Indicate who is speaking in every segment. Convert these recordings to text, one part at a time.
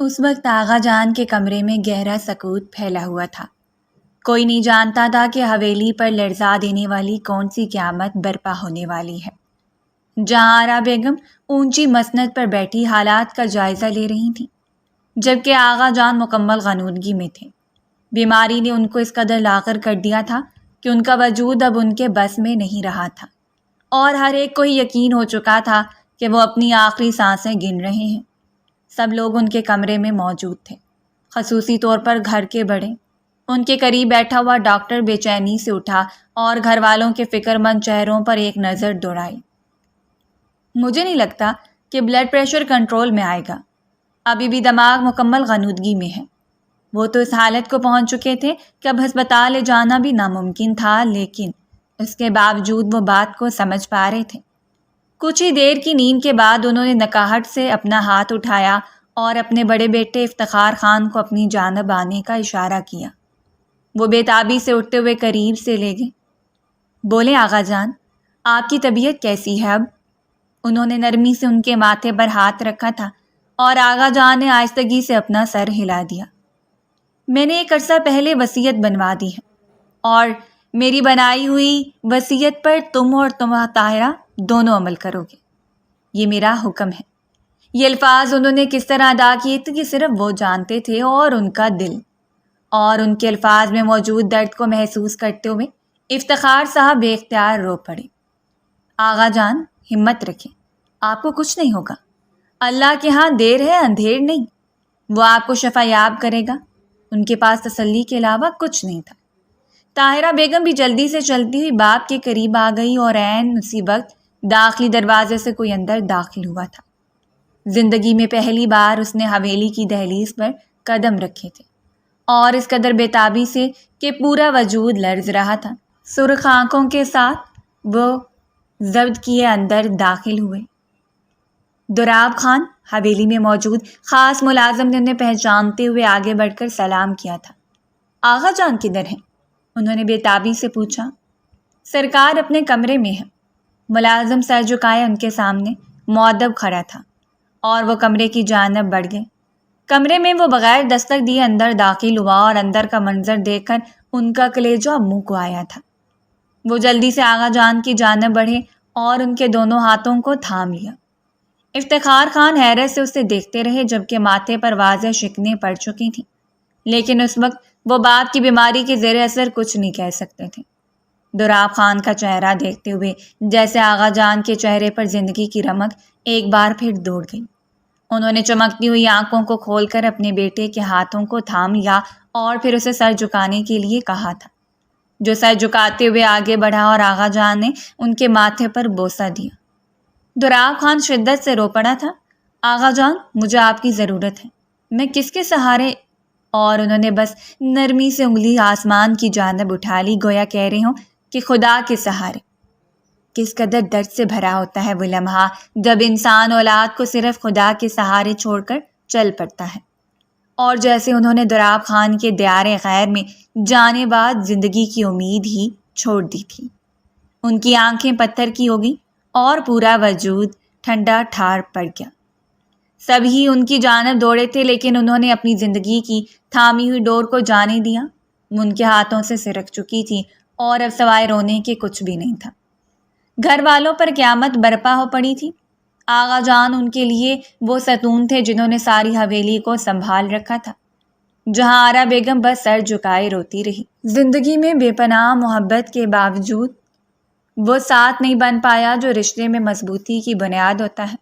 Speaker 1: اس وقت آغا جان کے کمرے میں گہرا سکوت پھیلا ہوا تھا۔ کوئی نہیں جانتا تھا کہ حویلی پر لرزا دینے والی کون سی قیامت برپا ہونے والی ہے۔ جہاں آرا بیگم اونچی مسند پر بیٹھی حالات کا جائزہ لے رہی تھیں، جبکہ آغا جان مکمل غنودگی میں تھے۔ بیماری نے ان کو اس قدر لاغر کر دیا تھا کہ ان کا وجود اب ان کے بس میں نہیں رہا تھا، اور ہر ایک کو یقین ہو چکا تھا کہ وہ اپنی آخری سانسیں گن رہے ہیں۔ سب لوگ ان کے کمرے میں موجود تھے، خصوصی طور پر گھر کے بڑے۔ ان کے قریب بیٹھا ہوا ڈاکٹر بے چینی سے اٹھا اور گھر والوں کے فکر مند چہروں پر ایک نظر دوڑائی۔ مجھے نہیں لگتا کہ بلڈ پریشر کنٹرول میں آئے گا، ابھی بھی دماغ مکمل غنودگی میں ہے۔ وہ تو اس حالت کو پہنچ چکے تھے کہ اب ہسپتال لے جانا بھی ناممکن تھا، لیکن اس کے باوجود وہ بات کو سمجھ پا رہے تھے۔ کچھ ہی دیر کی نیند کے بعد انہوں نے نکاہٹ سے اپنا ہاتھ اٹھایا اور اپنے بڑے بیٹے افتخار خان کو اپنی جانب آنے کا اشارہ کیا۔ وہ بے تابی سے اٹھتے ہوئے قریب سے لے گئے۔ بولے آغا جان، آپ کی طبیعت کیسی ہے اب؟ انہوں نے نرمی سے ان کے ماتھے پر ہاتھ رکھا تھا اور آغا جان نے آہستگی سے اپنا سر ہلا دیا۔ میں نے ایک عرصہ پہلے وصیت بنوا دی ہے، اور میری بنائی ہوئی وصیت پر تم اور طاہرہ دونوں عمل کرو گے۔ یہ میرا حکم ہے۔ یہ الفاظ انہوں نے کس طرح ادا کیے تھے کہ صرف وہ جانتے تھے، اور ان کا دل، اور ان کے الفاظ میں موجود درد کو محسوس کرتے ہوئے افتخار صاحب بے اختیار رو پڑے۔ آغا جان، ہمت رکھیں، آپ کو کچھ نہیں ہوگا۔ اللہ کے ہاں دیر ہے اندھیر نہیں، وہ آپ کو شفا یاب کرے گا۔ ان کے پاس تسلی کے علاوہ کچھ نہیں تھا۔ طاہرہ بیگم بھی جلدی سے چلتی ہوئی باپ کے قریب آ گئی، اور عین اسی وقت داخلی دروازے سے کوئی اندر داخل ہوا تھا۔ زندگی میں پہلی بار اس نے حویلی کی دہلیز پر قدم رکھے تھے، اور اس قدر بے تابی سے کہ پورا وجود لرز رہا تھا۔ سرخ آنکھوں کے ساتھ وہ ضبط کیے اندر داخل ہوئے۔ دراب خان، حویلی میں موجود خاص ملازم نے انہیں پہچانتے ہوئے آگے بڑھ کر سلام کیا تھا۔ آغا جان کدھر ہیں؟ انہوں نے بے تابی سے پوچھا۔ سرکار اپنے کمرے میں ہے۔ ملازم سر جھکائے ان کے سامنے مؤدب کھڑا تھا، اور وہ کمرے کی جانب بڑھ گئے۔ کمرے میں وہ بغیر دستک دیے اندر داخل ہوا، اور اندر کا منظر دیکھ کر ان کا کلیجہ منہ کو آیا تھا۔ وہ جلدی سے آغا جان کی جانب بڑھے اور ان کے دونوں ہاتھوں کو تھام لیا۔ افتخار خان حیرت سے اسے دیکھتے رہے، جبکہ ماتھے پر واضح شکنیں پڑ چکی تھیں، لیکن اس وقت وہ باپ کی بیماری کے زیر اثر کچھ نہیں کہہ سکتے تھے۔ دراب خان کا چہرہ دیکھتے ہوئے جیسے آغا جان کے چہرے پر زندگی کی رمق ایک بار پھر دوڑ گئی۔ انہوں نے چمکتی ہوئی آنکھوں کو کھول کر اپنے بیٹے کے ہاتھوں کو تھام لیا، اور پھر اسے سر جھکانے کے لیے کہا تھا، جو سر جھکاتے ہوئے آگے بڑھا، اور آغا جان نے ان کے ماتھے پر بوسہ دیا۔ دراب خان شدت سے رو پڑا تھا۔ آغا جان، مجھے آپ کی ضرورت ہے، میں کس کے سہارے؟ اور انہوں نے بس نرمی سے انگلی آسمان کی جانب اٹھا لی، گویا کہہ رہے ہوں کہ خدا کے سہارے۔ کس قدر درد سے بھرا ہوتا ہے وہ لمحہ جب انسان اولاد کو صرف خدا کے سہارے چھوڑ کر چل پڑتا ہے۔ اور جیسے انہوں نے دراب خان کے دیار غیر میں جانے بعد زندگی کی امید ہی چھوڑ دی تھی۔ ان کی آنکھیں پتھر کی ہو گئیں اور پورا وجود ٹھنڈا ٹھار پڑ گیا۔ سب ہی ان کی جانب دوڑے تھے، لیکن انہوں نے اپنی زندگی کی تھامی ہوئی ڈور کو جانے دیا۔ وہ ان کے ہاتھوں سے سرک چکی تھی، اور اب سوائے رونے کے کچھ بھی نہیں تھا۔ گھر والوں پر قیامت برپا ہو پڑی تھی۔ آغا جان ان کے لیے وہ ستون تھے جنہوں نے ساری حویلی کو سنبھال رکھا تھا، جہاں آرا بیگم بس سر جھکائے روتی رہی۔ زندگی میں بے پناہ محبت کے باوجود وہ ساتھ نہیں بن پایا جو رشتے میں مضبوطی کی بنیاد ہوتا ہے،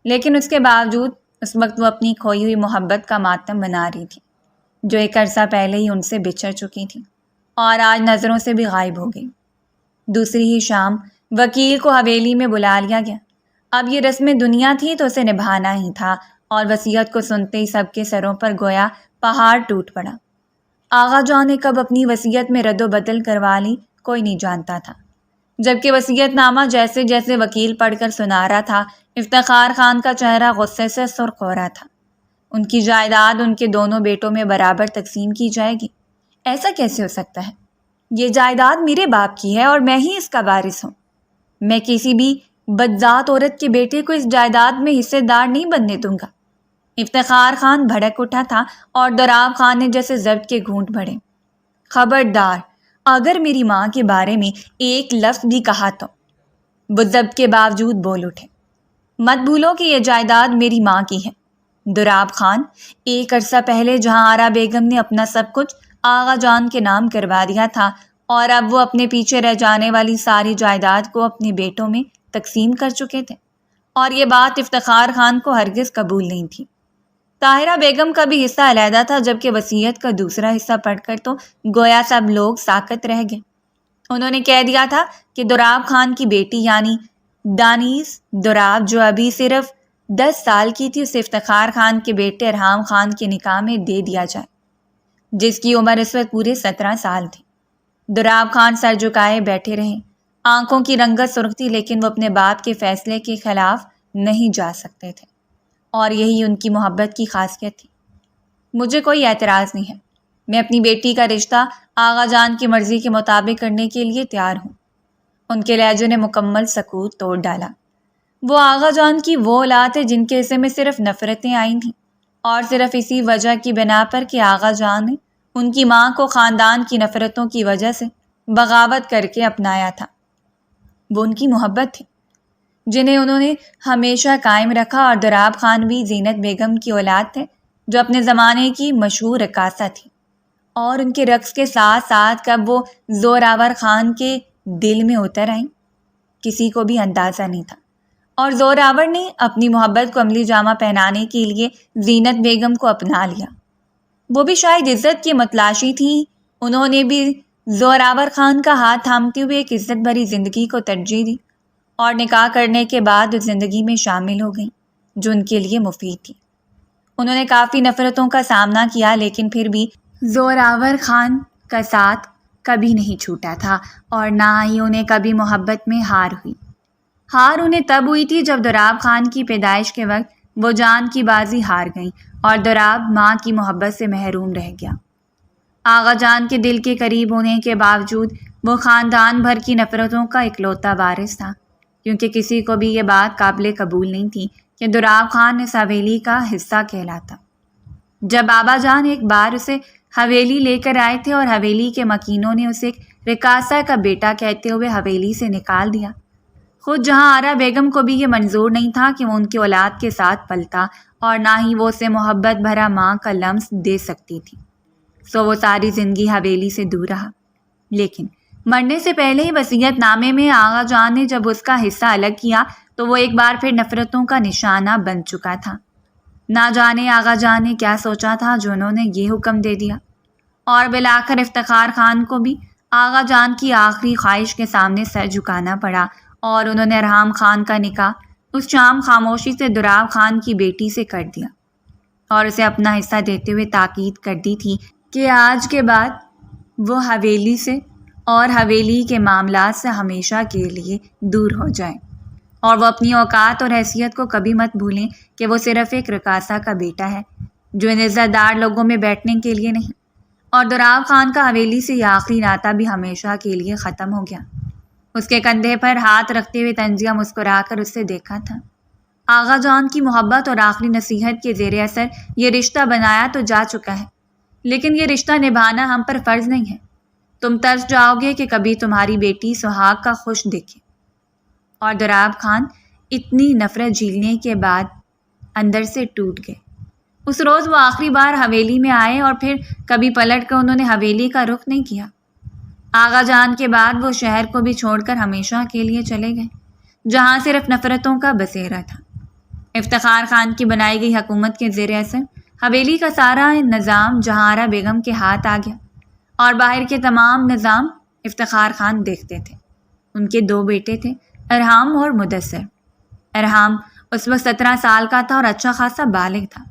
Speaker 1: لیکن اس کے باوجود اس وقت وہ اپنی کھوئی ہوئی محبت کا ماتم بنا رہی تھی، جو ایک عرصہ پہلے ہی ان سے بچھڑ چکی تھی اور آج نظروں سے بھی غائب ہو گئی۔ دوسری ہی شام وکیل کو حویلی میں بلا لیا گیا۔ اب یہ رسم دنیا تھی تو اسے نبھانا ہی تھا، اور وصیت کو سنتے ہی سب کے سروں پر گویا پہاڑ ٹوٹ پڑا۔ آغا جان نے کب اپنی وصیت میں رد و بدل کروا لی کوئی نہیں جانتا تھا، جبکہ وصیت نامہ جیسے جیسے وکیل پڑھ کر سنا رہا تھا، افتخار خان کا چہرہ غصے سے سرخ ہو رہا تھا۔ ان کی جائیداد ان کے دونوں بیٹوں میں برابر تقسیم کی جائے گی۔ ایسا کیسے ہو سکتا ہے؟ یہ جائیداد میرے باپ کی ہے اور میں ہی اس کا وارث ہوں۔ میں کسی بھی بدذات عورت کے بیٹے کو اس جائیداد میں حصے دار نہیں بننے دوں گا۔ افتخار خان بھڑک اٹھا تھا اور دوراب خان نے جیسے ضبط کے گھونٹ بھرے۔ خبردار، اگر میری ماں کے بارے میں ایک لفظ بھی کہا تو۔ وہ ضبط کے باوجود بول اٹھے۔ مت بھولو کہ یہ جائیداد میری ماں کی ہے۔ دوراب خان، ایک عرصہ پہلے جہاں آرا بیگم نے اپنا سب کچھ آغا جان کے نام کروا دیا تھا اور اب وہ اپنے پیچھے رہ جانے والی ساری جائیداد کو اپنے بیٹوں میں تقسیم کر چکے تھے، اور یہ بات افتخار خان کو ہرگز قبول نہیں تھی۔ طاہرہ بیگم کا بھی حصہ علیحدہ تھا، جبکہ وصیت کا دوسرا حصہ پڑھ کر تو گویا سب لوگ ساکت رہ گئے۔ انہوں نے کہہ دیا تھا کہ دوراب خان کی بیٹی یعنی دانیس دوراب، جو ابھی صرف 10 سال کی تھی، اسے افتخار خان کے بیٹے ارحام خان کے نکاح میں دے دیا جائے، جس کی عمر اس وقت پورے 17 سال تھی۔ دوراب خان سر جھکائے بیٹھے رہے، آنکھوں کی رنگت سرخ تھی، لیکن وہ اپنے باپ کے فیصلے کے خلاف نہیں جا سکتے تھے، اور یہی ان کی محبت کی خاصیت تھی۔ مجھے کوئی اعتراض نہیں ہے، میں اپنی بیٹی کا رشتہ آغا جان کی مرضی کے مطابق کرنے کے لیے تیار ہوں۔ ان کے لہجے نے مکمل سکوت توڑ ڈالا۔ وہ آغا جان کی وہ اولاد ہے جن کے حصے میں صرف نفرتیں آئی تھیں، اور صرف اسی وجہ کی بنا پر کہ آغا جان نے ان کی ماں کو خاندان کی نفرتوں کی وجہ سے بغاوت کر کے اپنایا تھا۔ وہ ان کی محبت تھی جنہیں انہوں نے ہمیشہ قائم رکھا، اور دوراب خان بھی زینت بیگم کی اولاد تھے جو اپنے زمانے کی مشہور رقاصہ تھی، اور ان کے رقص کے ساتھ ساتھ کب وہ زوراور خان کے دل میں اتر آئیں کسی کو بھی اندازہ نہیں تھا، اور زوراور نے اپنی محبت کو عملی جامہ پہنانے کے لیے زینت بیگم کو اپنا لیا۔ وہ بھی شاید عزت کی متلاشی تھیں، انہوں نے بھی زوراور خان کا ہاتھ تھامتے ہوئے ایک عزت بھری زندگی کو ترجیح دی، اور نکاح کرنے کے بعد اس زندگی میں شامل ہو گئیں جو ان کے لیے مفید تھی۔ انہوں نے کافی نفرتوں کا سامنا کیا، لیکن پھر بھی زوراور خان کا ساتھ کبھی نہیں چھوٹا تھا، اور نہ ہی انہیں کبھی محبت میں ہار ہوئی۔ ہار انہیں تب ہوئی تھی جب دوراب خان کی پیدائش کے وقت وہ جان کی بازی ہار گئیں اور دوراب ماں کی محبت سے محروم رہ گیا۔ آغا جان کے دل کے قریب ہونے کے باوجود وہ خاندان بھر کی نفرتوں کا اکلوتا وارث تھا، کیونکہ کسی کو بھی یہ بات قابل قبول نہیں تھی کہ دوراب خان اس حویلی کا حصہ کہلاتا۔ جب بابا جان ایک بار اسے حویلی لے کر آئے تھے اور حویلی کے مکینوں نے اسے ایک رقاصہ کا بیٹا کہتے ہوئے حویلی سے نکال دیا، خود جہاں آرا بیگم کو بھی یہ منظور نہیں تھا کہ وہ ان کی اولاد کے ساتھ پلتا، اور نہ ہی وہ اسے محبت بھرا ماں کا لمس دے سکتی تھی، سو وہ ساری زندگی حویلی سے دور رہا۔ لیکن مرنے سے پہلے ہی وصیت نامے میں آغا جان نے جب اس کا حصہ الگ کیا تو وہ ایک بار پھر نفرتوں کا نشانہ بن چکا تھا۔ نہ جانے آغا جان نے کیا سوچا تھا جو انہوں نے یہ حکم دے دیا، اور بالآخر افتخار خان کو بھی آغا جان کی آخری خواہش کے سامنے سر جھکانا پڑا، اور انہوں نے ارحام خان کا نکاح اس شام خاموشی سے دوراب خان کی بیٹی سے کر دیا، اور اسے اپنا حصہ دیتے ہوئے تاکید کر دی تھی کہ آج کے بعد وہ حویلی سے اور حویلی کے معاملات سے ہمیشہ کے لیے دور ہو جائیں، اور وہ اپنی اوقات اور حیثیت کو کبھی مت بھولیں کہ وہ صرف ایک رقاصہ کا بیٹا ہے جو ان عزت دار لوگوں میں بیٹھنے کے لیے نہیں۔ اور دوراب خان کا حویلی سے یہ آخری ناطہ بھی ہمیشہ کے لیے ختم ہو گیا۔ اس کے کندھے پر ہاتھ رکھتے ہوئے تنزیہ مسکرا کر اس سے دیکھا تھا۔ آغا جان کی محبت اور آخری نصیحت کے زیر اثر یہ رشتہ بنایا تو جا چکا ہے، لیکن یہ رشتہ نبھانا ہم پر فرض نہیں ہے۔ تم ترس جاؤ گے کہ کبھی تمہاری بیٹی سہاگ کا خوش دیکھے۔ اور دوراب خان اتنی نفرت جھیلنے کے بعد اندر سے ٹوٹ گئے۔ اس روز وہ آخری بار حویلی میں آئے، اور پھر کبھی پلٹ کر انہوں نے حویلی کا رخ نہیں کیا۔ آغا جان کے بعد وہ شہر کو بھی چھوڑ کر ہمیشہ کے لیے چلے گئے، جہاں صرف نفرتوں کا بسیرا تھا۔ افتخار خان کی بنائی گئی حکومت کے زیر اثر حویلی کا سارا نظام جہاں بیگم کے ہاتھ آ گیا، اور باہر کے تمام نظام افتخار خان دیکھتے تھے۔ ان کے 2 بیٹے تھے، ارحام اور مدثر۔ ارحام اس وقت 17 سال کا تھا اور اچھا خاصا بالغ تھا۔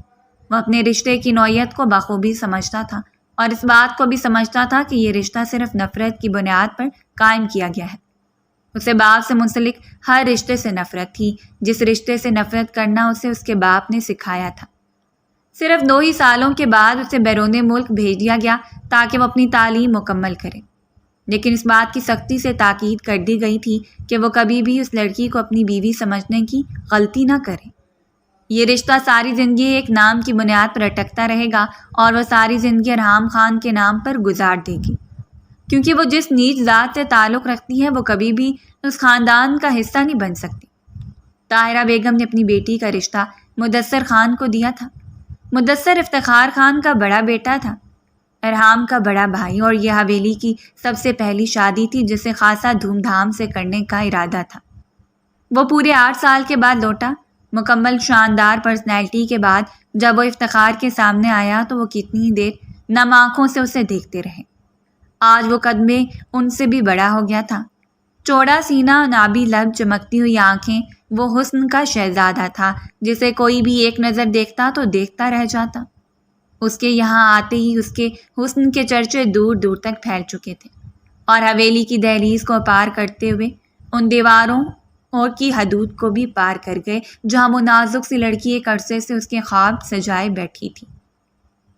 Speaker 1: وہ اپنے رشتے کی نوعیت کو بخوبی سمجھتا تھا، اور اس بات کو بھی سمجھتا تھا کہ یہ رشتہ صرف نفرت کی بنیاد پر قائم کیا گیا ہے۔ اسے باپ سے منسلک ہر رشتے سے نفرت تھی، جس رشتے سے نفرت کرنا اسے اس کے باپ نے سکھایا تھا۔ صرف 2 ہی سالوں کے بعد اسے بیرون ملک بھیج دیا گیا تاکہ وہ اپنی تعلیم مکمل کرے، لیکن اس بات کی سختی سے تاکید کر دی گئی تھی کہ وہ کبھی بھی اس لڑکی کو اپنی بیوی سمجھنے کی غلطی نہ کرے۔ یہ رشتہ ساری زندگی ایک نام کی بنیاد پر اٹکتا رہے گا اور وہ ساری زندگی ارحام خان کے نام پر گزار دے گی، کیونکہ وہ جس نیچ ذات سے تعلق رکھتی ہے وہ کبھی بھی اس خاندان کا حصہ نہیں بن سکتی۔ طاہرہ بیگم نے اپنی بیٹی کا رشتہ مدثر خان کو دیا تھا۔ مدثر افتخار خان کا بڑا بیٹا تھا، ارحام کا بڑا بھائی، اور یہ حویلی کی سب سے پہلی شادی تھی جسے خاصا دھوم دھام سے کرنے کا ارادہ تھا۔ وہ پورے 8 سال کے بعد لوٹا، مکمل شاندار پرسنالٹی کے بعد۔ جب وہ افتخار کے سامنے آیا تو وہ کتنی دیر نم آنکھوں سے اسے دیکھتے رہے۔ آج وہ قد میں ان سے بھی بڑا ہو گیا تھا، چوڑا سینہ، نابی لب، چمکتی ہوئی آنکھیں، وہ حسن کا شہزادہ تھا جسے کوئی بھی ایک نظر دیکھتا تو دیکھتا رہ جاتا۔ اس کے یہاں آتے ہی اس کے حسن کے چرچے دور دور تک پھیل چکے تھے، اور حویلی کی دہلیز کو پار کرتے ہوئے ان دیواروں اور کی حدود کو بھی پار کر گئے جہاں وہ نازک سی لڑکی ایک عرصے سے اس کے خواب سجائے بیٹھی تھی۔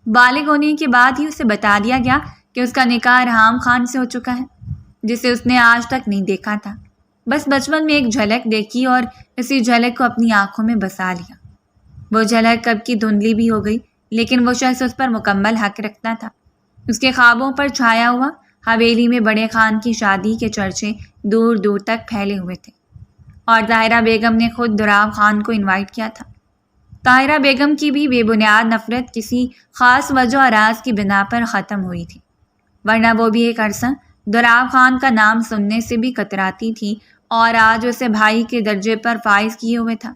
Speaker 1: بالغ ہونے کے بعد ہی اسے بتا دیا گیا کہ اس کا نکاح ارحام خان سے ہو چکا ہے، جسے اس نے آج تک نہیں دیکھا تھا۔ بس بچپن میں ایک جھلک دیکھی اور اسی جھلک کو اپنی آنکھوں میں بسا لیا۔ وہ جھلک کب کی دھندلی بھی ہو گئی، لیکن وہ شخص اس پر مکمل حق رکھتا تھا۔ اس کے خوابوں پر چھایا ہوا حویلی میں بڑے خان کی شادی کے چرچے دور دور تک پھیلے ہوئے تھے، اور طاہرہ بیگم نے خود دراو خان کو انوائٹ کیا تھا۔ طاہرہ بیگم کی بھی بے بنیاد نفرت کسی خاص وجہ اور راز کی بنا پر ختم ہوئی تھی، ورنہ وہ بھی ایک عرصہ دراو خان کا نام سننے سے بھی کتراتی تھی، اور آج اسے بھائی کے درجے پر فائز کیے ہوئے تھا۔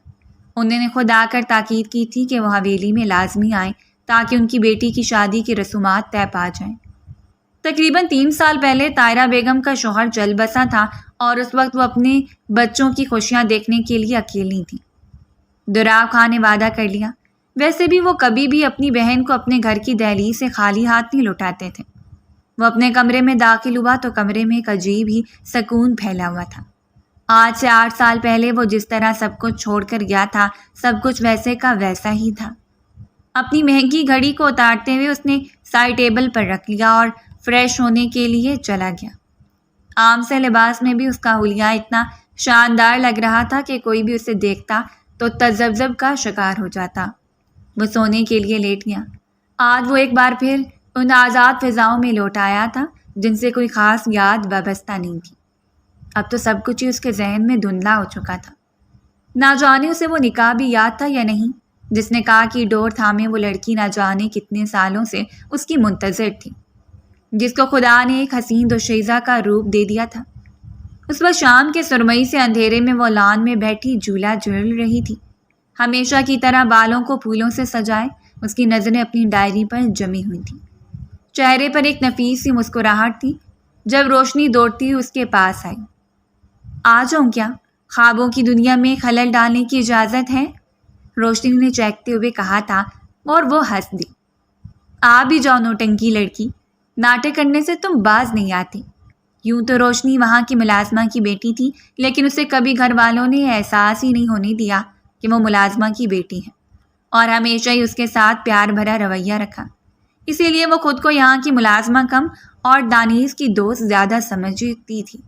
Speaker 1: انہوں نے خود آ کر تاکید کی تھی کہ وہ حویلی میں لازمی آئیں تاکہ ان کی بیٹی کی شادی کی رسومات طے پا جائیں۔ تقریباً 3 سال پہلے طاہرہ بیگم کا شوہر چل بسا تھا، اور اس وقت وہ اپنے بچوں کی خوشیاں دیکھنے کے لیے اکیلی تھیں۔ دراو خان نے وعدہ کر لیا، ویسے بھی وہ کبھی بھی اپنی بہن کو اپنے گھر کی دہلیز سے خالی ہاتھ نہیں لوٹاتے تھے۔ وہ اپنے کمرے میں داخل ہوا تو کمرے میں ایک عجیب ہی سکون پھیلا ہوا تھا۔ آج سے 8 سال پہلے وہ جس طرح سب کچھ چھوڑ کر گیا تھا، سب کچھ ویسے کا ویسا ہی تھا۔ اپنی مہنگی گھڑی کو اتارتے ہوئے اس نے سائڈ ٹیبل پر رکھ لیا اور فریش ہونے کے لیے چلا گیا۔ عام سے لباس میں بھی اس کا حلیہ اتنا شاندار لگ رہا تھا کہ کوئی بھی اسے دیکھتا تو تذبذب کا شکار ہو جاتا۔ وہ سونے کے لیے لیٹ گیا۔ آج وہ ایک بار پھر ان آزاد فضاؤں میں لوٹ آیا تھا جن سے کوئی خاص یاد وابستہ نہیں تھی۔ اب تو سب کچھ ہی اس کے ذہن میں دھندلا ہو چکا تھا۔ نہ جانے اسے وہ نکاح بھی یاد تھا یا نہیں، جس نکاح کی ڈور تھامے وہ لڑکی نہ جانے کتنے سالوں سے اس کی منتظر تھی، جس کو خدا نے ایک حسین دوشیزہ کا روپ دے دیا تھا۔ اس وقت شام کے سرمئی سے اندھیرے میں وہ لان میں بیٹھی جھولا جھول رہی تھی، ہمیشہ کی طرح بالوں کو پھولوں سے سجائے۔ اس کی نظریں اپنی ڈائری پر جمی ہوئی تھیں، چہرے پر ایک نفیس سی مسکراہٹ تھی۔ جب روشنی دوڑتی ہوئی اس کے پاس آئی، آ جاؤں کیا؟ خوابوں کی دنیا میں خلل ڈالنے کی اجازت ہے؟ روشنی نے چہکتے ہوئے کہا تھا، اور وہ ہنس دی۔ آ بھی جاؤ نوٹنکی لڑکی، ناٹک کرنے سے تم باز نہیں آتی۔ یوں تو روشنی وہاں کی ملازمہ کی بیٹی تھی، لیکن اسے کبھی گھر والوں نے احساس ہی نہیں ہونے دیا کہ وہ ملازمہ کی بیٹی ہے، اور ہمیشہ ہی اس کے ساتھ پیار بھرا رویہ رکھا۔ اسی لیے وہ خود کو یہاں کی ملازمہ کم اور دانیز کی دوست زیادہ سمجھتی تھی۔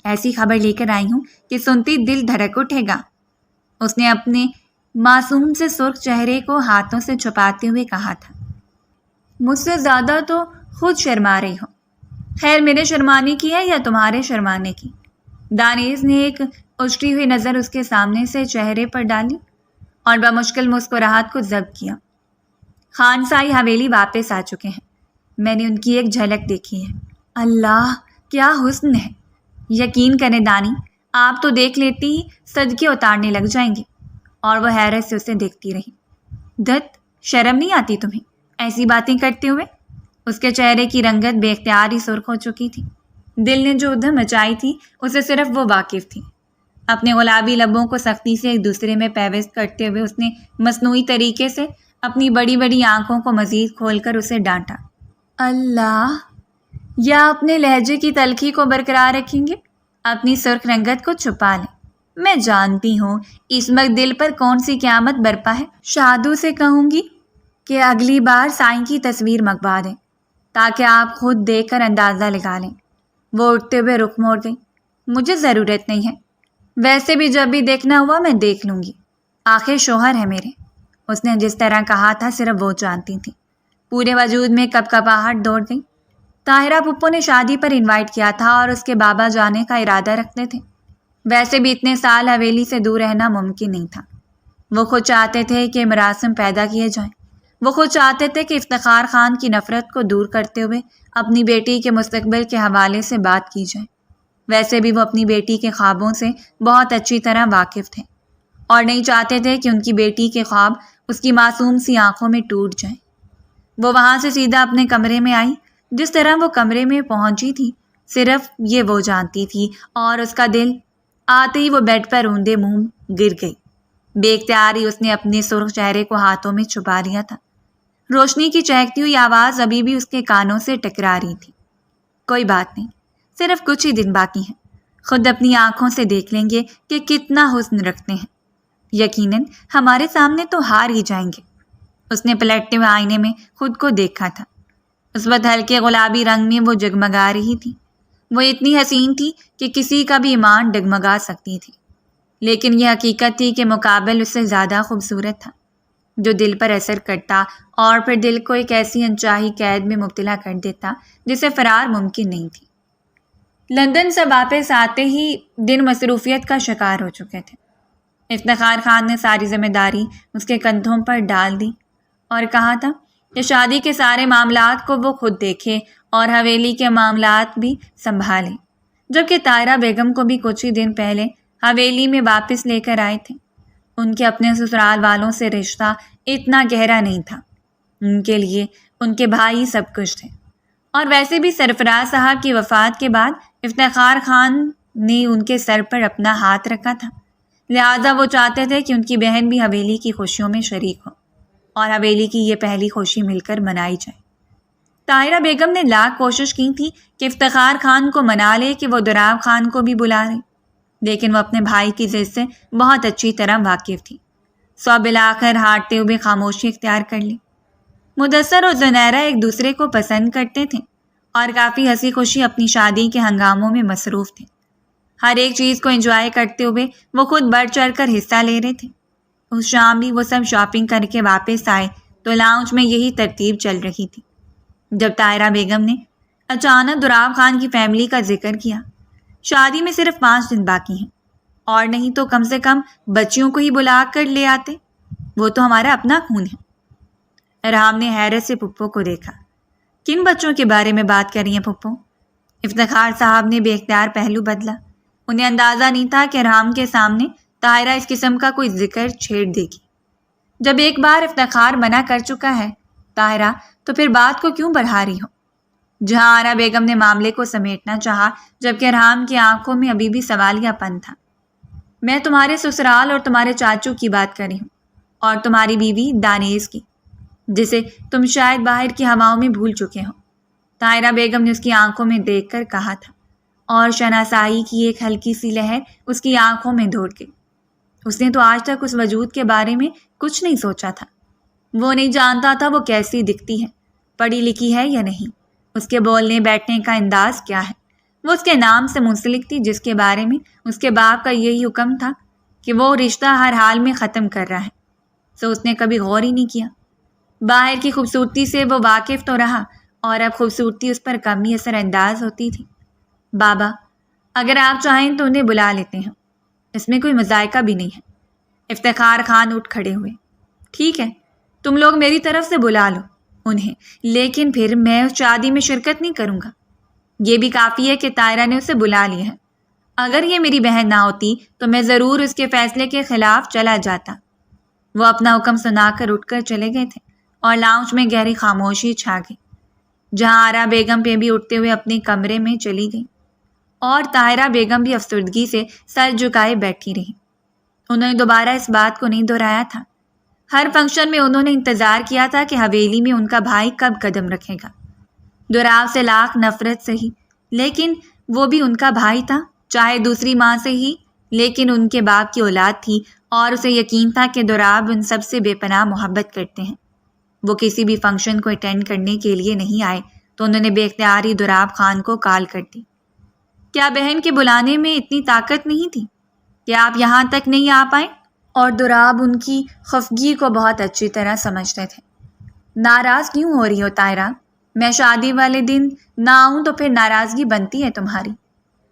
Speaker 1: ایسی خبر لے کر آئی ہوں کہ سنتی دل دھڑک اٹھے گا، اس نے اپنے معصوم سے سرخ چہرے کو ہاتھوں سے چھپاتے ہوئے کہا تھا۔ مجھ سے زیادہ تو خود شرما رہی ہو۔ خیر میرے شرمانے کی ہے یا تمہارے شرمانے کی؟ دانیز نے ایک اچھلی ہوئی نظر اس کے سامنے سے چہرے پر ڈالی اور بمشکل مسکراہٹ کو ضبط کیا۔ خان سائی حویلی واپس آ چکے ہیں، میں نے ان کی ایک جھلک دیکھی ہے۔ اللہ کیا حسن ہے! یقین کریں دانی، آپ تو دیکھ لیتی ہی صدقے اتارنے لگ جائیں گے۔ اور وہ حیرت سے اسے دیکھتی رہی۔ دت، شرم نہیں آتی تمہیں ایسی باتیں کرتے ہوئے؟ اس کے چہرے کی رنگت بے اختیار ہی سرخ ہو چکی تھی۔ دل نے جو ادھم مچائی تھی اسے صرف وہ واقف تھی۔ اپنے گلابی لبوں کو سختی سے ایک دوسرے میں پیوست کرتے ہوئے اس نے مصنوعی طریقے سے اپنی بڑی بڑی آنکھوں کو مزید کھول کر اسے ڈانٹا۔ اللہ، یا اپنے لہجے کی تلخی کو برقرار رکھیں گے؟ اپنی سرخ رنگت کو چھپا لیں۔ میں جانتی ہوں اس وقت دل پر کون سی قیامت برپا ہے۔ شادو سے کہوں گی کہ اگلی بار سائیں کی تصویر منگوا دیں تاکہ آپ خود دیکھ کر اندازہ لگا لیں۔ وہ اٹھتے ہوئے رخ موڑ گئی۔ مجھے ضرورت نہیں ہے، ویسے بھی جب بھی دیکھنا ہوا میں دیکھ لوں گی۔ آخر شوہر ہے میرے، اس نے جس طرح کہا تھا صرف وہ جانتی تھی۔ پورے وجود میں کپکپاہٹ دوڑ گئی۔ طاہرہ پھپھو نے شادی پر انوائٹ کیا تھا اور اس کے بابا جانے کا ارادہ رکھتے تھے۔ ویسے بھی اتنے سال حویلی سے دور رہنا ممکن نہیں تھا۔ وہ خود چاہتے تھے کہ مراسم پیدا کیے جائیں۔ وہ خود چاہتے تھے کہ افتخار خان کی نفرت کو دور کرتے ہوئے اپنی بیٹی کے مستقبل کے حوالے سے بات کی جائے۔ ویسے بھی وہ اپنی بیٹی کے خوابوں سے بہت اچھی طرح واقف تھے اور نہیں چاہتے تھے کہ ان کی بیٹی کے خواب اس کی معصوم سی آنکھوں میں ٹوٹ جائیں۔ وہ وہاں سے سیدھا اپنے کمرے میں آئی۔ جس طرح وہ کمرے میں پہنچی تھی صرف یہ وہ جانتی تھی، اور اس کا دل آتے ہی وہ بیڈ پر اوندے منہ گر گئی۔ بے اختیار ہی اس نے اپنے سرخ چہرے کو ہاتھوں میں چھپا لیا تھا۔ روشنی کی چہکتی ہوئی آواز ابھی بھی اس کے کانوں سے ٹکرا رہی تھی۔ کوئی بات نہیں، صرف کچھ ہی دن باقی ہیں، خود اپنی آنکھوں سے دیکھ لیں گے کہ کتنا حسن رکھتے ہیں۔ یقیناً ہمارے سامنے تو ہار ہی جائیں گے۔ اس نے پلٹتے ہوئے آئینے میں خود کو دیکھا تھا۔ اس وقت ہلکے گلابی رنگ میں وہ جگمگا رہی تھی۔ وہ اتنی حسین تھی کہ کسی کا بھی ایمان ڈگمگا سکتی تھی، لیکن یہ حقیقت تھی کہ مقابل اس سے زیادہ خوبصورت تھا، جو دل پر اثر کرتا اور پھر دل کو ایک ایسی انچاہی قید میں مبتلا کر دیتا جسے فرار ممکن نہیں تھی۔ لندن سے واپس آتے ہی دن مصروفیت کا شکار ہو چکے تھے۔ افتخار خان نے ساری ذمہ داری اس کے کندھوں پر ڈال دی اور کہا تھا کہ شادی کے سارے معاملات کو وہ خود دیکھے اور حویلی کے معاملات بھی سنبھالے، جبکہ طاہرہ بیگم کو بھی کچھ ہی دن پہلے حویلی میں واپس لے کر آئے تھے۔ ان کے اپنے سسرال والوں سے رشتہ اتنا گہرا نہیں تھا، ان کے لیے ان کے بھائی سب کچھ تھے، اور ویسے بھی سرفراز صاحب کی وفات کے بعد افتخار خان نے ان کے سر پر اپنا ہاتھ رکھا تھا، لہذا وہ چاہتے تھے کہ ان کی بہن بھی حویلی کی خوشیوں میں شریک ہو اور حویلی کی یہ پہلی خوشی مل کر منائی جائے۔ طاہرہ بیگم نے لاکھ کوشش کی تھی کہ افتخار خان کو منا لے کہ وہ دراب خان کو بھی بلا لے، لیکن وہ اپنے بھائی کی ضد سے بہت اچھی طرح واقف تھی، سو بالآخر ہارتے ہوئے خاموشی اختیار کر لی۔ مدثر اور زنیرہ ایک دوسرے کو پسند کرتے تھے اور کافی ہنسی خوشی اپنی شادی کے ہنگاموں میں مصروف تھے۔ ہر ایک چیز کو انجوائے کرتے ہوئے وہ خود بڑھ چڑھ کر حصہ لے رہے تھے۔ اس شام بھی وہ سب شاپنگ کر کے واپس آئے تو لاؤنج میں یہی ترتیب چل رہی تھی، جب طاہرہ بیگم نے اچانک دراب خان کی فیملی کا ذکر کیا۔ شادی میں صرف 5 دن باقی ہیں، اور نہیں تو کم سے کم بچیوں کو ہی بلا کر لے آتے، وہ تو ہمارا اپنا خون ہے۔ رام نے حیرت سے پھپھو کو دیکھا۔ کن بچوں کے بارے میں بات کر رہی ہیں پھپھو؟ افتخار صاحب نے بے اختیار پہلو بدلا۔ انہیں اندازہ نہیں تھا کہ رام کے سامنے طاہرہ اس قسم کا کوئی ذکر چھیڑ دے گی۔ جب ایک بار افتخار منع کر چکا ہے طاہرہ، تو پھر بات کو کیوں بڑھا رہی ہو؟ جہاں آرا بیگم نے معاملے کو سمیٹنا چاہا، جبکہ رام کی آنکھوں میں ابھی بھی سوالیہ پن تھا۔ میں تمہارے سسرال اور تمہارے چاچو کی بات کر رہی ہوں، اور تمہاری بیوی دانیز کی، جسے تم شاید باہر کی ہواؤں میں بھول چکے ہو، طاہرہ بیگم نے اس کی آنکھوں میں دیکھ کر کہا تھا، اور شناسائی کی ایک ہلکی سی لہر اس کی آنکھوں میں دوڑ گئی۔ اس نے تو آج تک اس وجود کے بارے میں کچھ نہیں سوچا تھا۔ وہ نہیں جانتا تھا وہ کیسی دکھتی ہے، پڑھی لکھی ہے یا نہیں، اس کے بولنے بیٹھنے کا انداز کیا ہے۔ وہ اس کے نام سے منسلک تھی، جس کے بارے میں اس کے باپ کا یہی حکم تھا کہ وہ رشتہ ہر حال میں ختم کر رہا ہے، تو اس نے کبھی غور ہی نہیں کیا۔ باہر کی خوبصورتی سے وہ واقف تو رہا، اور اب خوبصورتی اس پر کم ہی اثر انداز ہوتی تھی۔ بابا، اگر آپ چاہیں تو انہیں بلا لیتے ہیں، اس میں کوئی مذائقہ بھی نہیں ہے۔ افتخار خان اٹھ کھڑے ہوئے۔ ٹھیک ہے، تم لوگ میری طرف سے بلا لو انہیں، لیکن پھر میں اس شادی میں شرکت نہیں کروں گا۔ یہ بھی کافی ہے کہ طاہرہ نے اسے بلا لیا ہے۔ اگر یہ میری بہن نہ ہوتی تو میں ضرور اس کے فیصلے کے خلاف چلا جاتا۔ وہ اپنا حکم سنا کر اٹھ کر چلے گئے تھے، اور لاؤنج میں گہری خاموشی چھا گئی، جہاں آرا بیگم پہ بھی اٹھتے ہوئے اپنے کمرے میں چلی گئی، اور طاہرہ بیگم بھی افسردگی سے سر جھکائے بیٹھی رہی۔ انہوں نے دوبارہ اس بات کو نہیں دہرایا تھا۔ ہر فنکشن میں انہوں نے انتظار کیا تھا کہ حویلی میں ان کا بھائی کب قدم رکھے گا۔ دراو سے لاکھ نفرت سہی، لیکن وہ بھی ان کا بھائی تھا، چاہے دوسری ماں سے ہی، لیکن ان کے باپ کی اولاد تھی، اور اسے یقین تھا کہ دراو ان سب سے بے پناہ محبت کرتے ہیں۔ وہ کسی بھی فنکشن کو اٹینڈ کرنے کے لیے نہیں آئے تو انہوں نے بے اختیار ہی دراو خان کو کال کر دی۔ کیا بہن کے بلانے میں اتنی طاقت نہیں تھی کہ آپ یہاں تک نہیں آ پائے؟ اور دراب ان کی خفگی کو بہت اچھی طرح سمجھتے تھے۔ ناراض کیوں ہو رہی ہو طاہرہ؟ میں شادی والے دن نہ آؤں تو پھر ناراضگی بنتی ہے تمہاری۔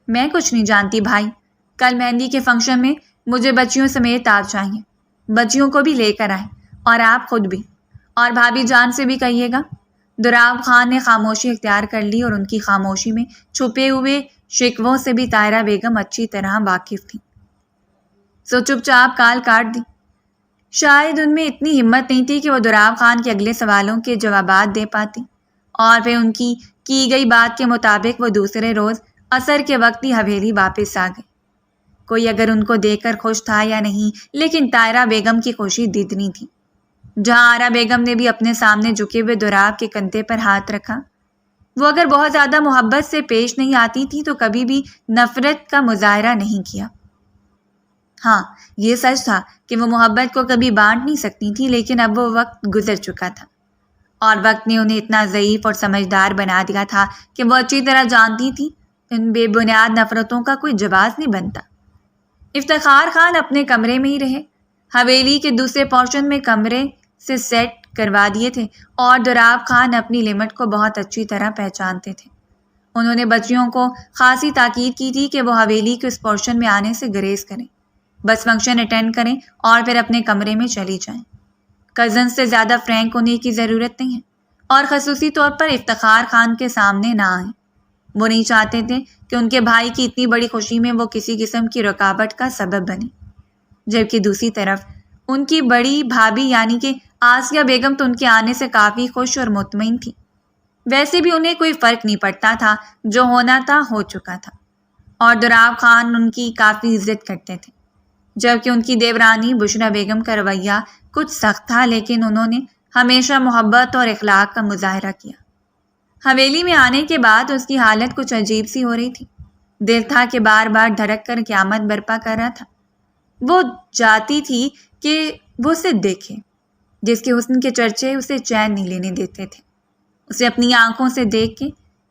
Speaker 1: میں کچھ نہیں جانتی بھائی، کل مہندی کے فنکشن میں مجھے بچیوں سمیت آپ چاہیے، بچیوں کو بھی لے کر آئیں، اور آپ خود بھی، اور بھابھی جان سے بھی کہیے گا۔ دراب خان نے خاموشی اختیار کر لی، اور ان کی خاموشی میں چھپے ہوئے شکووں سے بھی طاہرہ بیگم اچھی طرح واقف تھی، سو چپ چاپ کال کاٹ دی۔ شاید ان میں اتنی ہمت نہیں تھی کہ وہ دراب خان کے اگلے سوالوں کے جوابات دے پاتی، اور پھر ان کی گئی بات کے مطابق وہ دوسرے روز عصر کے وقت ہی حویلی واپس آ گئے۔ کوئی اگر ان کو دیکھ کر خوش تھا یا نہیں، لیکن طاہرہ بیگم کی خوشی ددنی تھی۔ جہاں آرا بیگم نے بھی اپنے سامنے جھکے ہوئے دراب کے کندھے پر ہاتھ رکھا، وہ اگر بہت زیادہ محبت سے پیش نہیں آتی تھی تو کبھی بھی نفرت کا مظاہرہ نہیں کیا۔ ہاں، یہ سچ تھا کہ وہ محبت کو کبھی بانٹ نہیں سکتی تھی، لیکن اب وہ وقت گزر چکا تھا، اور وقت نے انہیں اتنا ضعیف اور سمجھدار بنا دیا تھا کہ وہ اچھی طرح جانتی تھی ان بے بنیاد نفرتوں کا کوئی جواز نہیں بنتا۔ افتخار خان اپنے کمرے میں ہی رہے، حویلی کے دوسرے پورشن میں کمرے سے سیٹ کروا دیے تھے، اور دراب خان اپنی لمٹ کو بہت اچھی طرح پہچانتے تھے۔ انہوں نے بچیوں کو خاصی تاکید کی تھی کہ وہ حویلی کے اس پورشن میں آنے سے گریز کریں، بس فنکشن اٹینڈ کریں اور پھر اپنے کمرے میں چلی جائیں۔ کزن سے زیادہ فرینک ہونے کی ضرورت نہیں ہے، اور خصوصی طور پر افتخار خان کے سامنے نہ آئیں۔ وہ نہیں چاہتے تھے کہ ان کے بھائی کی اتنی بڑی خوشی میں وہ کسی قسم کی رکاوٹ کا سبب بنے، جبکہ دوسری طرف ان کی بڑی بھابھی یعنی کہ آسیہ بیگم تو ان کے آنے سے کافی خوش اور مطمئن تھی۔ ویسے بھی انہیں کوئی فرق نہیں پڑتا تھا، جو ہونا تھا ہو چکا تھا، اور دراب خان ان کی کافی عزت کرتے تھے، جبکہ ان کی دیورانی بشرا بیگم کا رویہ کچھ سخت تھا، لیکن انہوں نے ہمیشہ محبت اور اخلاق کا مظاہرہ کیا۔ حویلی میں آنے کے بعد اس کی حالت کچھ عجیب سی ہو رہی تھی، دل تھا کہ بار بار دھڑک کر قیامت برپا کر رہا تھا۔ وہ چاہتی تھی کہ وہ اسے دیکھے، جس کے حسن کے چرچے اسے چین نہیں لینے دیتے تھے، اسے اپنی آنکھوں سے دیکھ کے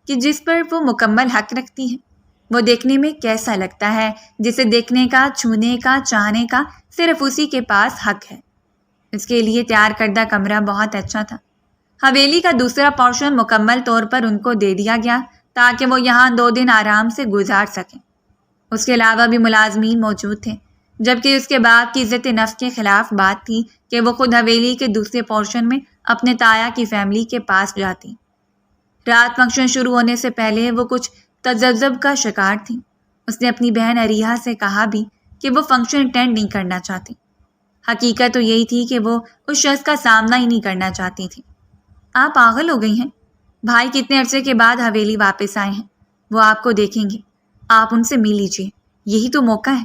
Speaker 1: کہ جس پر وہ مکمل حق رکھتی ہے، وہ دیکھنے میں کیسا لگتا ہے جسے دیکھنے کا، چھونے کا، چاہنے کا صرف اسی کے پاس حق ہے۔ اس کے لیے تیار کردہ کمرہ بہت اچھا تھا۔ حویلی کا دوسرا پورشن مکمل طور پر ان کو دے دیا گیا تاکہ وہ یہاں 2 دن آرام سے گزار سکیں۔ اس کے علاوہ بھی ملازمین موجود تھے، جبکہ اس کے بعد کی عزت نفس کے خلاف بات تھی کہ وہ خود حویلی کے دوسرے پورشن میں اپنے تایا کی فیملی کے پاس جاتی۔ رات فنکشن شروع ہونے سے پہلے وہ کچھ تذبذب کا شکار تھی۔ اس نے اپنی بہن اریحا سے کہا بھی کہ وہ فنکشن اٹینڈ نہیں کرنا چاہتی۔ حقیقت تو یہی تھی کہ وہ اس شخص کا سامنا ہی نہیں کرنا چاہتی تھی۔ آپ پاگل ہو گئی ہیں؟ بھائی کتنے عرصے کے بعد حویلی واپس آئے ہیں، وہ آپ کو دیکھیں گے، آپ ان سے مل لیجیے، یہی تو موقع ہے۔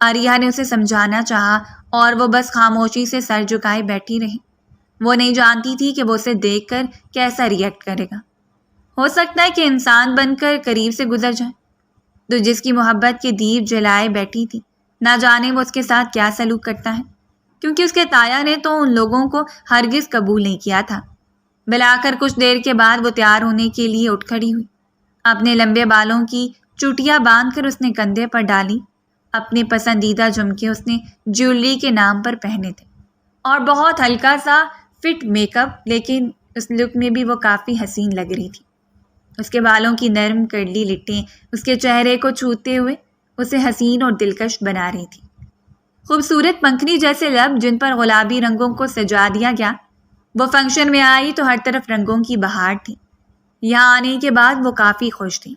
Speaker 1: اریحا نے اسے سمجھانا چاہا، اور وہ بس خاموشی سے سر جھکائے بیٹھی رہی۔ وہ نہیں جانتی تھی کہ وہ اسے دیکھ کر کیسا ریئیکٹ کرے گا۔ ہو سکتا ہے کہ انسان بن کر قریب سے گزر جائے، تو جس کی محبت کے دیپ جلائے بیٹھی تھی، نہ جانے وہ اس کے ساتھ کیا سلوک کرتا ہے، کیونکہ اس کے تایا نے تو ان لوگوں کو ہرگز قبول نہیں کیا تھا۔ بلا کر کچھ دیر کے بعد وہ تیار ہونے کے لیے اٹھ کھڑی ہوئی۔ اپنے لمبے بالوں کی چوٹیاں باندھ کر اس نے کندھے پر ڈالی۔ اپنے پسندیدہ جھمکے اس نے جیولری کے نام پر پہنے تھے، اور بہت ہلکا سا فٹ میک اپ، لیکن اس لک میں بھی وہ کافی حسین لگ رہی تھی۔ اس کے بالوں کی نرم کرلی لٹیں اس کے چہرے کو چھوتے ہوئے اسے حسین اور دلکش بنا رہی تھی۔ خوبصورت پنکھنی جیسے لب جن پر گلابی رنگوں کو سجا دیا گیا۔ وہ فنکشن میں آئی تو ہر طرف رنگوں کی بہار تھی۔ یہاں آنے کے بعد وہ کافی خوش تھی۔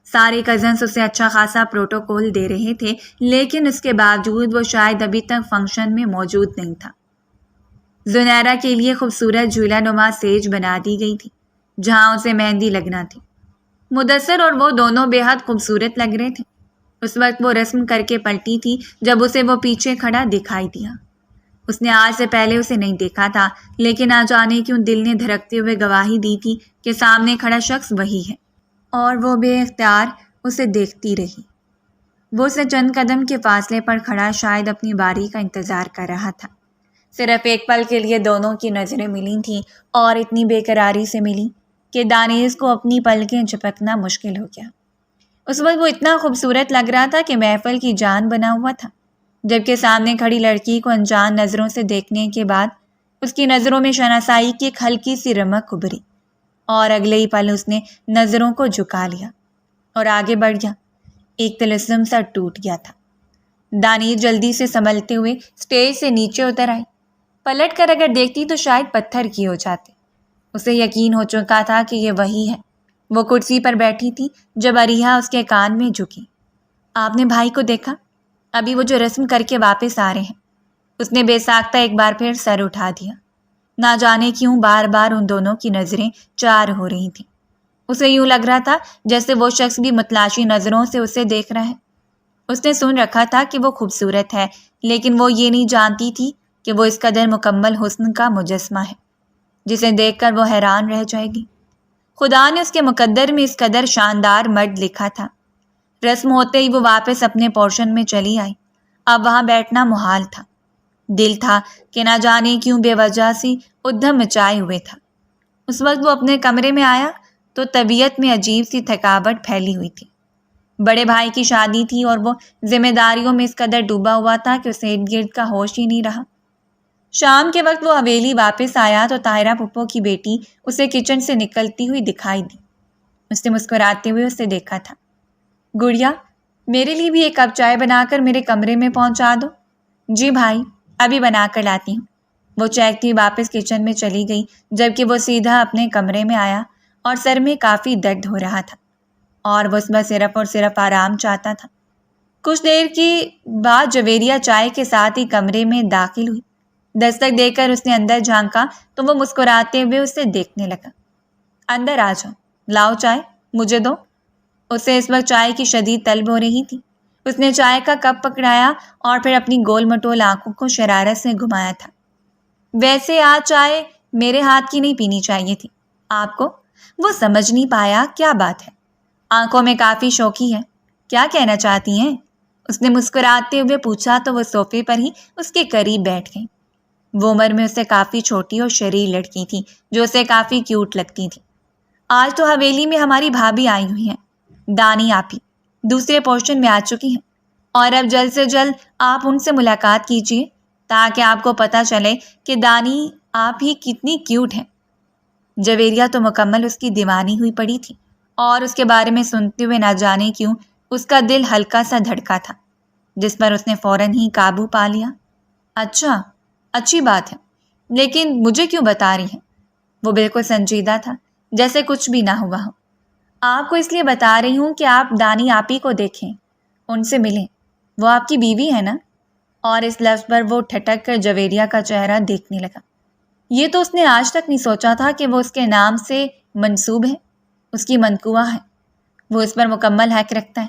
Speaker 1: سارے کزنس اسے اچھا خاصا پروٹوکول دے رہے تھے، لیکن اس کے باوجود وہ شاید ابھی تک فنکشن میں موجود نہیں تھا۔ زنیرہ کے لیے خوبصورت جھولا نما سیج بنا دی گئی تھی، جہاں اسے مہندی لگنا تھی۔ مدثر اور وہ دونوں بے حد خوبصورت لگ رہے تھے۔ اس وقت وہ رسم کر کے پلٹی تھی جب اسے وہ پیچھے کھڑا دکھائی دیا۔ اس نے آج سے پہلے اسے نہیں دیکھا تھا، لیکن آ جانے کیوں دل نے دھڑکتے ہوئے گواہی دی تھی کہ سامنے کھڑا شخص وہی ہے، اور وہ بے اختیار اسے دیکھتی رہی۔ وہ اسے چند قدم کے فاصلے پر کھڑا شاید اپنی باری کا انتظار کر رہا تھا۔ صرف ایک پل کے لیے دونوں کی نظریں ملی تھیں، اور اتنی بے قراری سے ملی کہ دانش کو اپنی پلکیں جھپکنا مشکل ہو گیا۔ اس وقت وہ اتنا خوبصورت لگ رہا تھا کہ محفل کی جان بنا ہوا تھا۔ جبکہ سامنے کھڑی لڑکی کو انجان نظروں سے دیکھنے کے بعد اس کی نظروں میں شناسائی کی ایک ہلکی سی رمق ابھری اور اگلے ہی پل اس نے نظروں کو جھکا لیا اور آگے بڑھ گیا۔ ایک طلسم سا ٹوٹ گیا تھا۔ دانیر جلدی سے سنبھلتے ہوئے اسٹیج سے نیچے اتر آئی۔ پلٹ کر اگر دیکھتی تو شاید پتھر کی ہو جاتے۔ اسے یقین ہو چکا تھا کہ یہ وہی ہے۔ وہ کرسی پر بیٹھی تھی جب اریحا اس کے کان میں جھکی۔ آپ نے بھائی کو دیکھا؟ ابھی وہ جو رسم کر کے واپس آ رہے ہیں۔ اس نے بے ساختہ ایک بار پھر سر اٹھا دیا۔ نہ جانے کیوں بار بار ان دونوں کی نظریں چار ہو رہی تھیں۔ اسے یوں لگ رہا تھا جیسے وہ شخص بھی متلاشی نظروں سے اسے دیکھ رہا ہے۔ اس نے سن رکھا تھا کہ وہ خوبصورت ہے، لیکن وہ یہ نہیں جانتی تھی کہ وہ اس قدر مکمل حسن کا مجسمہ ہے جسے دیکھ کر وہ حیران رہ جائے گی۔ خدا نے اس کے مقدر میں اس قدر شاندار مرد لکھا تھا۔ رسم ہوتے ہی وہ واپس اپنے پورشن میں چلی آئی۔ اب وہاں بیٹھنا محال تھا۔ دل تھا کہ نہ جانے کیوں بے وجہ سی ادھم مچائے ہوئے تھا۔ اس وقت وہ اپنے کمرے میں آیا تو طبیعت میں عجیب سی تھکاوٹ پھیلی ہوئی تھی۔ بڑے بھائی کی شادی تھی اور وہ ذمہ داریوں میں اس قدر ڈوبا ہوا تھا کہ اسے ارد گرد کا ہوش ہی نہیں رہا۔ شام کے وقت وہ حویلی واپس آیا تو طاہرہ پھپھو کی بیٹی اسے کچن سے نکلتی ہوئی دکھائی دی۔ اس نے مسکراتے ہوئے اسے دیکھا تھا۔ گڑیا، میرے لیے بھی ایک کپ چائے بنا کر میرے کمرے میں پہنچا دو۔ جی بھائی، ابھی بنا کر لاتی ہوں۔ وہ چہکتی واپس کچن میں چلی گئی جبکہ وہ سیدھا اپنے کمرے میں آیا اور سر میں کافی درد ہو رہا تھا اور وہ صرف اور صرف آرام چاہتا تھا۔ کچھ دیر کی بعد جویریہ چائے کے ساتھ ہی کمرے میں داخل ہوئی۔ دستک دے کر اس نے اندر جھانکا تو وہ مسکراتے ہوئے اسے دیکھنے لگا۔ اندر آ جاؤ، لاؤ چائے، مجھے دو۔ اسے اس وقت چائے کی شدید طلب ہو رہی تھی۔ اس نے چائے کا کپ پکڑایا اور پھر اپنی گول مٹول آنکھوں کو شرارت سے گھمایا تھا۔ ویسے آج چائے میرے ہاتھ کی نہیں پینی چاہیے تھی آپ کو۔ وہ سمجھ نہیں پایا کیا بات ہے۔ آنکھوں میں کافی شوقی ہے، کیا کہنا چاہتی ہیں؟ اس نے مسکراتے ہوئے پوچھا تو وہ صوفے پر ہی اس کے قریب بیٹھ گئی۔ وہ عمر میں اسے کافی چھوٹی اور شریر لڑکی تھی جو اسے کافی کیوٹ لگتی تھی۔ آج تو حویلی میں ہماری بھابھی آئی ہوئی ہیں، دانی آپی دوسرے پورشن میں آ چکی ہیں، اور اب جلد سے جلد آپ ان سے ملاقات کیجیے تاکہ آپ کو پتہ چلے کہ دانی آپ ہی کتنی کیوٹ ہیں۔ جویریہ تو مکمل اس کی دیوانی ہوئی پڑی تھی اور اس کے بارے میں سنتے ہوئے نہ جانے کیوں اس کا دل ہلکا سا دھڑکا تھا، جس پر اس نے فوراً ہی قابو پا لیا۔ اچھا، اچھی بات ہے، لیکن مجھے کیوں بتا رہی ہیں؟ وہ بالکل سنجیدہ تھا، جیسے کچھ بھی نہ ہوا ہو۔ آپ کو اس لیے بتا رہی ہوں کہ آپ دانی آپی کو دیکھیں، ان سے ملیں، وہ آپ کی بیوی ہے نا؟ اور اس لفظ پر وہ ٹھٹک کر جویریہ کا چہرہ دیکھنے لگا۔ یہ تو اس نے آج تک نہیں سوچا تھا کہ وہ اس کے نام سے منسوب ہے، اس کی منقوہ ہے۔ وہ اس پر مکمل حق رکھتا ہے۔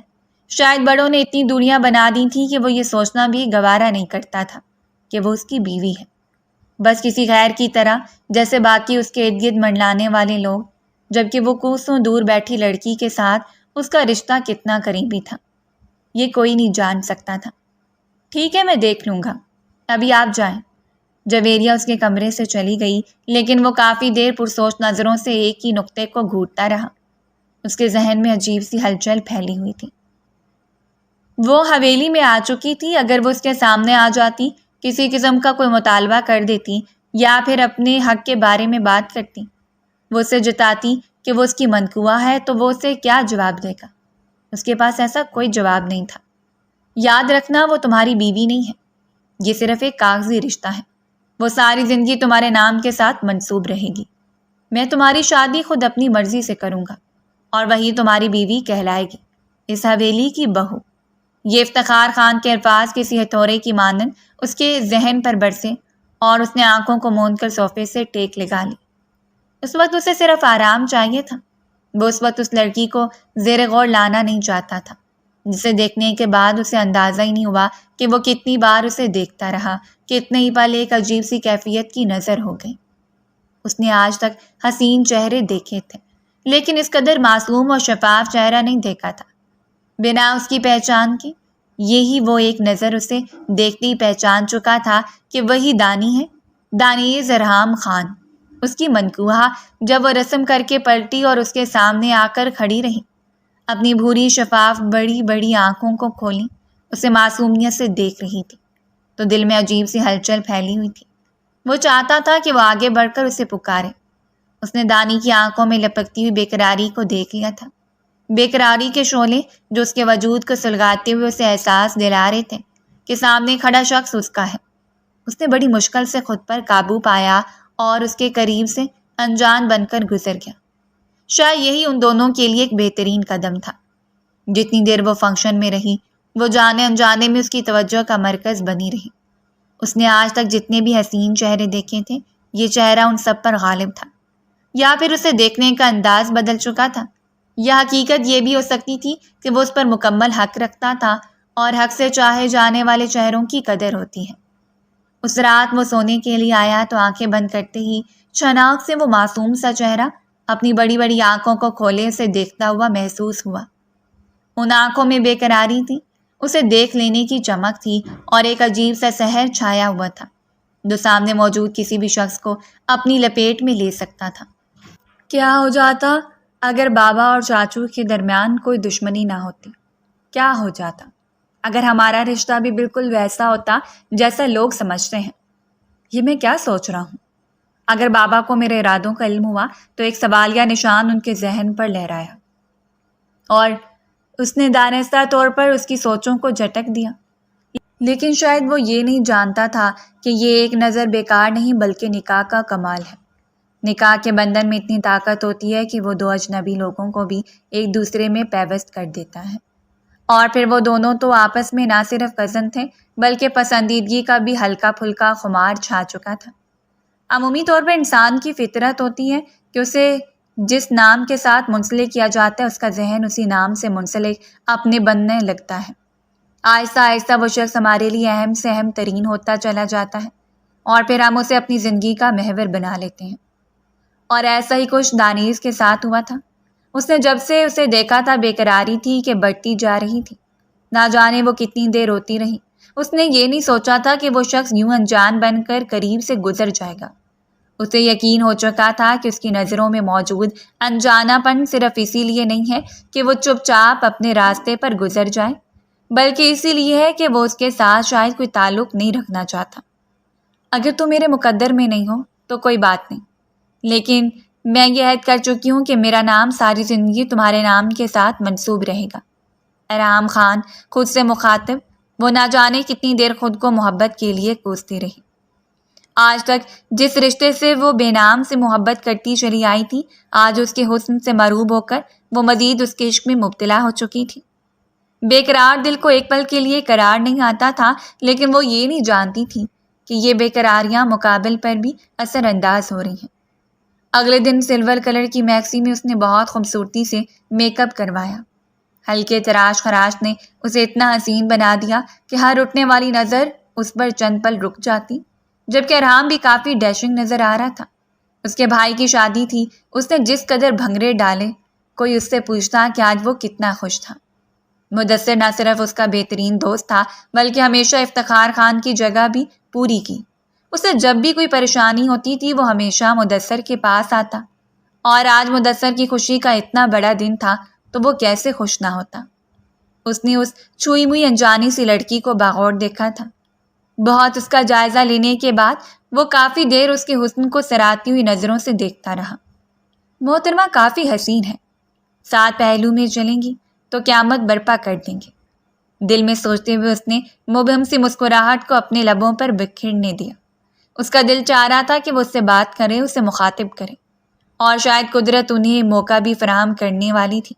Speaker 1: شاید بڑوں نے اتنی دوریاں بنا دی تھیں کہ وہ یہ سوچنا بھی گوارا نہیں کرتا تھا کہ وہ اس کی بیوی ہے، بس کسی غیر کی طرح جیسے باقی اس کے ارد گرد منڈلانے والے لوگ، جبکہ وہ کوسوں دور بیٹھی لڑکی کے ساتھ اس کا رشتہ کتنا قریبی تھا، یہ کوئی نہیں جان سکتا تھا۔ ٹھیک ہے، میں دیکھ لوں گا، ابھی آپ جائیں۔ جویریہ اس کے کمرے سے چلی گئی، لیکن وہ کافی دیر پرسوچ نظروں سے ایک ہی نقطے کو گھورتا رہا۔ اس کے ذہن میں عجیب سی ہلچل پھیلی ہوئی تھی۔ وہ حویلی میں آ چکی تھی، اگر وہ اس کے سامنے آ جاتی، کسی قسم کا کوئی مطالبہ کر دیتی یا پھر اپنے حق کے بارے میں بات کرتی، وہ اسے جتاتی کہ وہ اس کی منقوہ ہے، تو وہ اسے کیا جواب دے گا؟ اس کے پاس ایسا کوئی جواب نہیں تھا۔ یاد رکھنا، وہ تمہاری بیوی نہیں ہے، یہ صرف ایک کاغذی رشتہ ہے، وہ ساری زندگی تمہارے نام کے ساتھ منسوب رہے گی۔ میں تمہاری شادی خود اپنی مرضی سے کروں گا اور وہی تمہاری بیوی کہلائے گی، اس حویلی کی بہو۔ یہ افتخار خان کے الفاظ کسی ہتھوڑے کی مانند اس کے ذہن پر برسے اور اس نے آنکھوں کو موند کر صوفے سے ٹیک لگا لی۔ اس وقت اسے صرف آرام چاہیے تھا۔ وہ اس وقت اس لڑکی کو زیر غور لانا نہیں چاہتا تھا، جسے دیکھنے کے بعد اسے اندازہ ہی نہیں ہوا کہ وہ کتنی بار اسے دیکھتا رہا، کتنے ہی پل ایک عجیب سی کیفیت کی نظر ہو گئی۔ اس نے آج تک حسین چہرے دیکھے تھے، لیکن اس قدر معصوم اور شفاف چہرہ نہیں دیکھا تھا۔ بنا اس کی پہچان کے یہی وہ ایک نظر اسے دیکھتے ہی پہچان چکا تھا کہ وہی دانی ہے، دانیز ارحام خان، اس کی منقوہ، جب وہ رسم کر کے پلٹی اور اس کے سامنے آ کر کھڑی رہی، اپنی بھوری شفاف بڑی بڑی آنکھوں کو کھولی، اسے معصومیت سے دیکھ رہی تھی۔ تو دل میں عجیب سی ہلچل پھیلی ہوئی تھی۔ وہ چاہتا تھا کہ وہ آگے بڑھ کر اسے پکارے۔ اس نے دانی کی آنکھوں میں لپکتی ہوئی بےقراری کو دیکھ لیا تھا، بےقراری کے شعلے جو اس کے وجود کو سلگاتے ہوئے اسے احساس دلا رہے تھے کہ سامنے کھڑا شخص اس کا ہے۔ اس نے بڑی مشکل سے خود پر قابو پایا اور اس کے قریب سے انجان بن کر گزر گیا۔ شاید یہی ان دونوں کے لیے ایک بہترین قدم تھا۔ جتنی دیر وہ فنکشن میں رہی، وہ جانے انجانے میں اس کی توجہ کا مرکز بنی رہی۔ اس نے آج تک جتنے بھی حسین چہرے دیکھے تھے، یہ چہرہ ان سب پر غالب تھا۔ یا پھر اسے دیکھنے کا انداز بدل چکا تھا، یا حقیقت یہ بھی ہو سکتی تھی کہ وہ اس پر مکمل حق رکھتا تھا اور حق سے چاہے جانے والے چہروں کی قدر ہوتی ہے۔ اس رات وہ سونے کے لیے آیا تو آنکھیں بند کرتے ہی شناخت سے وہ معصوم سا چہرہ اپنی بڑی بڑی آنکھوں کو کھولے اسے دیکھتا ہوا محسوس ہوا۔ ان آنکھوں میں بے قراری تھی، اسے دیکھ لینے کی چمک تھی اور ایک عجیب سا سحر چھایا ہوا تھا جو سامنے موجود کسی بھی شخص کو اپنی لپیٹ میں لے سکتا تھا۔ کیا ہو جاتا اگر بابا اور چاچو کے درمیان کوئی دشمنی نہ ہوتی؟ کیا ہو جاتا اگر ہمارا رشتہ بھی بالکل ویسا ہوتا جیسا لوگ سمجھتے ہیں؟ یہ میں کیا سوچ رہا ہوں؟ اگر بابا کو میرے ارادوں کا علم ہوا تو ایک سوالیہ نشان ان کے ذہن پر لہرایا اور اس نے دانستہ طور پر اس کی سوچوں کو جھٹک دیا۔ لیکن شاید وہ یہ نہیں جانتا تھا کہ یہ ایک نظر بیکار نہیں بلکہ نکاح کا کمال ہے۔ نکاح کے بندھن میں اتنی طاقت ہوتی ہے کہ وہ دو اجنبی لوگوں کو بھی ایک دوسرے میں پیوست کر دیتا ہے، اور پھر وہ دونوں تو آپس میں نہ صرف کزن تھے بلکہ پسندیدگی کا بھی ہلکا پھلکا خمار چھا چکا تھا۔ عمومی طور پر انسان کی فطرت ہوتی ہے کہ اسے جس نام کے ساتھ منسلک کیا جاتا ہے اس کا ذہن اسی نام سے منسلک اپنے بننے لگتا ہے۔ آہستہ آہستہ وہ شخص ہمارے لیے اہم سے اہم ترین ہوتا چلا جاتا ہے اور پھر ہم اسے اپنی زندگی کا محور بنا لیتے ہیں۔ اور ایسا ہی کچھ دانیش کے ساتھ ہوا تھا۔ اس نے جب سے اسے دیکھا تھا بے قراری تھی کہ بڑھتی جا رہی تھی، نہ جانے وہ کتنی دیر روتی رہی۔ اس نے یہ نہیں سوچا تھا کہ وہ شخص یوں انجان بن کر قریب سے گزر جائے گا۔ اسے یقین ہو چکا تھا کہ اس کی نظروں میں موجود انجانا پن صرف اسی لیے نہیں ہے کہ وہ چپ چاپ اپنے راستے پر گزر جائے، بلکہ اسی لیے ہے کہ وہ اس کے ساتھ شاید کوئی تعلق نہیں رکھنا چاہتا۔ اگر تم میرے مقدر میں نہیں ہو تو کوئی بات نہیں، لیکن میں یہ عہد کر چکی ہوں کہ میرا نام ساری زندگی تمہارے نام کے ساتھ منسوب رہے گا۔ ارحم خان خود سے مخاطب، وہ نہ جانے کتنی دیر خود کو محبت کے لیے کوستی رہی۔ آج تک جس رشتے سے وہ بے نام سے محبت کرتی چلی آئی تھی، آج اس کے حسن سے مرعوب ہو کر وہ مزید اس کے عشق میں مبتلا ہو چکی تھی۔ بے قرار دل کو ایک پل کے لیے قرار نہیں آتا تھا، لیکن وہ یہ نہیں جانتی تھی کہ یہ بے قراریاں مقابل پر بھی اثر انداز ہو رہی ہیں۔ اگلے دن سلور کلر کی میکسی میں اس نے بہت خوبصورتی سے میک اپ کروایا۔ ہلکے تراش خراش نے اسے اتنا حسین بنا دیا کہ ہر اٹھنے والی نظر اس پر چند پل رک جاتی، جبکہ ارحام بھی کافی ڈیشنگ نظر آ رہا تھا۔ اس کے بھائی کی شادی تھی، اس نے جس قدر بھنگڑے ڈالے، کوئی اس سے پوچھتا کہ آج وہ کتنا خوش تھا۔ مدثر نہ صرف اس کا بہترین دوست تھا بلکہ ہمیشہ افتخار خان کی جگہ بھی پوری کی۔ اسے جب بھی کوئی پریشانی ہوتی تھی وہ ہمیشہ مدثر کے پاس آتا، اور آج مدثر کی خوشی کا اتنا بڑا دن تھا تو وہ کیسے خوش نہ ہوتا۔ اس نے اس چھوئی موئی انجانی سی لڑکی کو باغور دیکھا تھا۔ بہت اس کا جائزہ لینے کے بعد وہ کافی دیر اس کے حسن کو سراتی ہوئی نظروں سے دیکھتا رہا۔ محترمہ کافی حسین ہے، سات پہلو میں چلیں گی تو قیامت برپا کر دیں گے، دل میں سوچتے ہوئے اس نے مبہم سی مسکراہٹ کو اپنے لبوں پر بکھرنے دیا۔ اس کا دل چاہ رہا تھا کہ وہ اس سے بات کرے، اسے مخاطب کرے، اور شاید قدرت انہیں موقع بھی فراہم کرنے والی تھی۔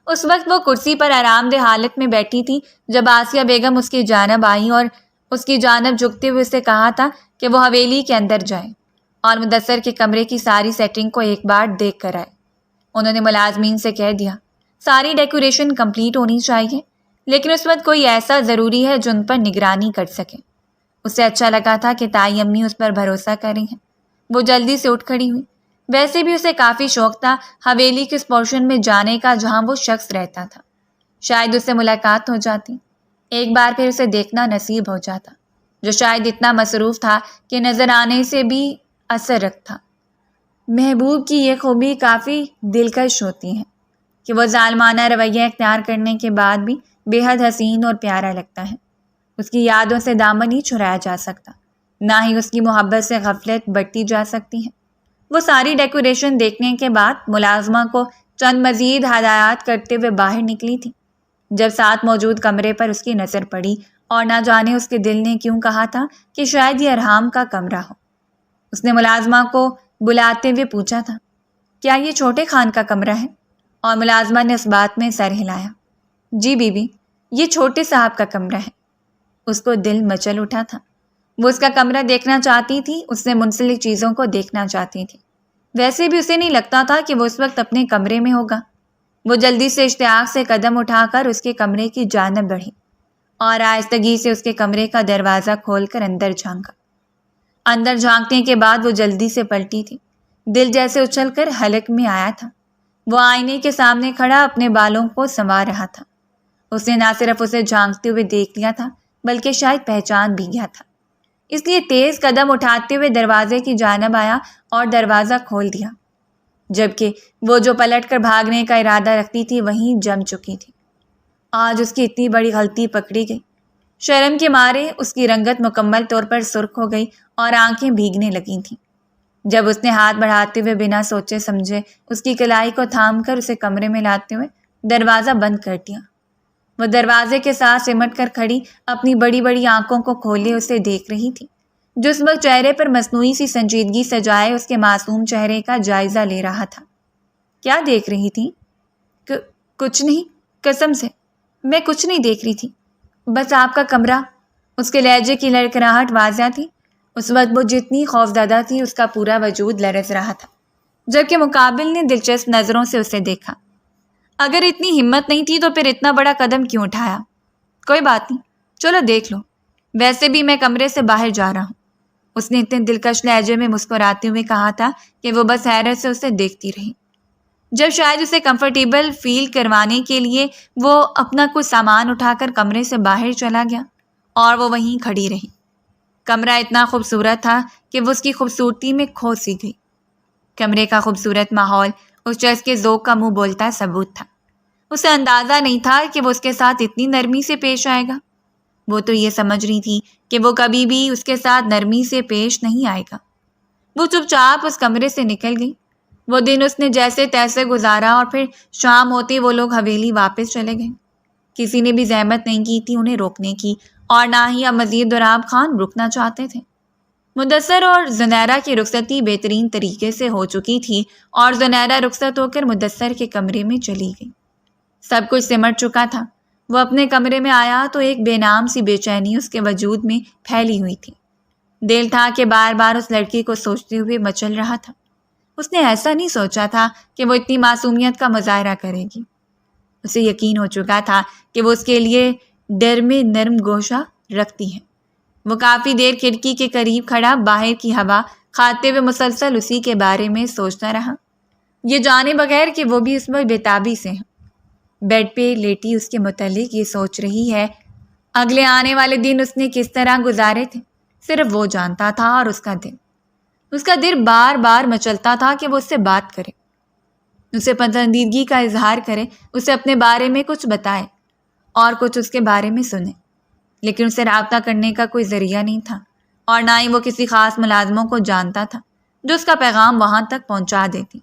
Speaker 1: اس وقت وہ کرسی پر آرام دہ حالت میں بیٹھی تھی جب آسیہ بیگم اس کی جانب آئی اور اس کی جانب جھکتے ہوئے اسے کہا تھا کہ وہ حویلی کے اندر جائے اور مدثر کے کمرے کی ساری سیٹنگ کو ایک بار دیکھ کر آئے۔ انہوں نے ملازمین سے کہہ دیا ساری ڈیکوریشن کمپلیٹ ہونی چاہیے، لیکن اس وقت کوئی ایسا ضروری ہے جو ان پر نگرانی کر سکے۔ اسے اچھا لگا تھا کہ تائی امی اس پر بھروسہ کر رہی ہیں۔ وہ جلدی سے اٹھ کھڑی ہوئی۔ ویسے بھی اسے کافی شوق تھا حویلی کے اس پورشن میں جانے کا جہاں وہ شخص رہتا تھا۔ شاید اس سے ملاقات ہو جاتی، ایک بار پھر اسے دیکھنا نصیب ہو جاتا، جو شاید اتنا مصروف تھا کہ نظر آنے سے بھی اثر رکھتا۔ محبوب کی یہ خوبی کافی دلکش ہوتی ہے کہ وہ ظالمانہ رویہ اختیار کرنے کے بعد بھی بے حد حسین اور پیارا لگتا ہے۔ اس کی یادوں سے دامن نہیں چھڑایا جا سکتا، نہ ہی اس کی محبت سے غفلت بڑھتی جا سکتی ہے۔ وہ ساری ڈیکوریشن دیکھنے کے بعد ملازمہ کو چند مزید ہدایات کرتے ہوئے باہر نکلی تھی، جب ساتھ موجود کمرے پر اس کی نظر پڑی اور نہ جانے اس کے دل نے کیوں کہا تھا کہ شاید یہ ارحام کا کمرہ ہو۔ اس نے ملازمہ کو بلاتے ہوئے پوچھا تھا، کیا یہ چھوٹے خان کا کمرہ ہے؟ اور ملازمہ نے اس بات میں سر ہلایا، جی بی بی، یہ چھوٹے صاحب کا کمرہ ہے۔ اس کو دل مچل اٹھا تھا، وہ اس کا کمرہ دیکھنا چاہتی تھی، اس سے منسلک چیزوں کو دیکھنا چاہتی تھی۔ ویسے بھی اسے نہیں لگتا تھا کہ وہ اس وقت اپنے کمرے میں ہوگا۔ وہ جلدی سے اشتیاق سے قدم اٹھا کر اس کے کمرے کی جانب بڑھی اور آہستگی سے اس کے کمرے کا دروازہ کھول کر اندر جھانکا۔ اندر جھانکنے کے بعد وہ جلدی سے پلٹی تھی، دل جیسے اچھل کر حلق میں آیا تھا۔ وہ آئینے کے سامنے کھڑا اپنے بالوں کو سنوار رہا تھا۔ اس نے نہ صرف اسے جھانکتے ہوئے دیکھ لیا تھا بلکہ شاید پہچان بھی گیا تھا، اس لیے تیز قدم اٹھاتے ہوئے دروازے کی جانب آیا اور دروازہ کھول دیا، جبکہ وہ جو پلٹ کر بھاگنے کا ارادہ رکھتی تھی وہیں جم چکی تھی۔ آج اس کی اتنی بڑی غلطی پکڑی گئی۔ شرم کے مارے اس کی رنگت مکمل طور پر سرخ ہو گئی اور آنکھیں بھیگنے لگی تھیں۔ جب اس نے ہاتھ بڑھاتے ہوئے بنا سوچے سمجھے اس کی کلائی کو تھام کر اسے کمرے میں لاتے ہوئے دروازہ بند کر دیا، وہ دروازے کے ساتھ سمٹ کر کھڑی اپنی بڑی بڑی آنکھوں کو کھولے اسے دیکھ رہی تھی، جو اس وقت چہرے پر مصنوعی سی سنجیدگی سجائے اس کے معصوم چہرے کا جائزہ لے رہا تھا۔ کیا دیکھ رہی تھی؟ کچھ نہیں، قسم سے میں کچھ نہیں دیکھ رہی تھی، بس آپ کا کمرہ۔ اس کے لہجے کی لڑکھڑاہٹ واضح تھی۔ اس وقت وہ جتنی خوفزدہ تھی اس کا پورا وجود لرز رہا تھا، جبکہ مقابل نے دلچسپ نظروں سے اسے دیکھا۔ اگر اتنی ہمت نہیں تھی تو پھر اتنا بڑا قدم کیوں اٹھایا؟ کوئی بات نہیں، چلو دیکھ لو، ویسے بھی میں کمرے سے باہر جا رہا ہوں۔ اس نے اتنے دلکش لہجے میں مسکراتے ہوئے کہا تھا کہ وہ بس حیرت سے اسے دیکھتی رہی۔ جب شاید اسے کمفرٹیبل فیل کروانے کے لیے وہ اپنا کچھ سامان اٹھا کر کمرے سے باہر چلا گیا اور وہ وہیں کھڑی رہی۔ کمرہ اتنا خوبصورت تھا کہ وہ اس کی خوبصورتی میں کھو سی گئی۔ کمرے کا خوبصورت ماحول اس شخص کے ذوق کا منہ بولتا ثبوت تھا۔ اسے اندازہ نہیں تھا کہ وہ اس کے ساتھ اتنی نرمی سے پیش آئے گا۔ وہ تو یہ سمجھ رہی تھی کہ وہ کبھی بھی اس کے ساتھ نرمی سے پیش نہیں آئے گا۔ وہ چپ چاپ اس کمرے سے نکل گئی۔ وہ دن اس نے جیسے تیسے گزارا اور پھر شام ہوتے وہ لوگ حویلی واپس چلے گئے۔ کسی نے بھی زحمت نہیں کی تھی انہیں روکنے کی، اور نہ ہی اب مزید دوراب خان رکنا چاہتے تھے۔ مدثر اور زنیرہ کی رخصتی بہترین طریقے سے ہو چکی تھی اور زنیرہ رخصت ہو کر مدثر کے کمرے میں چلی گئی۔ سب کچھ سمٹ چکا تھا۔ وہ اپنے کمرے میں آیا تو ایک بے نام سی بے چینی اس کے وجود میں پھیلی ہوئی تھی۔ دل تھا کہ بار بار اس لڑکی کو سوچتے ہوئے مچل رہا تھا۔ اس نے ایسا نہیں سوچا تھا کہ وہ اتنی معصومیت کا مظاہرہ کرے گی۔ اسے یقین ہو چکا تھا کہ وہ اس کے لیے ڈر میں نرم گوشہ رکھتی ہے۔ وہ کافی دیر کھڑکی کے قریب کھڑا باہر کی ہوا کھاتے ہوئے مسلسل اسی کے بارے میں سوچتا رہا، یہ جانے بغیر کہ وہ بھی اس وقت بےتابی سے ہیں۔ بیڈ پہ لیٹی اس کے متعلق یہ سوچ رہی ہے، اگلے آنے والے دن اس نے کس طرح گزارے تھے صرف وہ جانتا تھا، اور اس کا دل بار بار مچلتا تھا کہ وہ اس سے بات کرے، اسے پسندیدگی کا اظہار کرے، اسے اپنے بارے میں کچھ بتائے اور کچھ اس کے بارے میں سنے، لیکن اسے رابطہ کرنے کا کوئی ذریعہ نہیں تھا، اور نہ ہی وہ کسی خاص ملازموں کو جانتا تھا جو اس کا پیغام وہاں تک پہنچا دیتی۔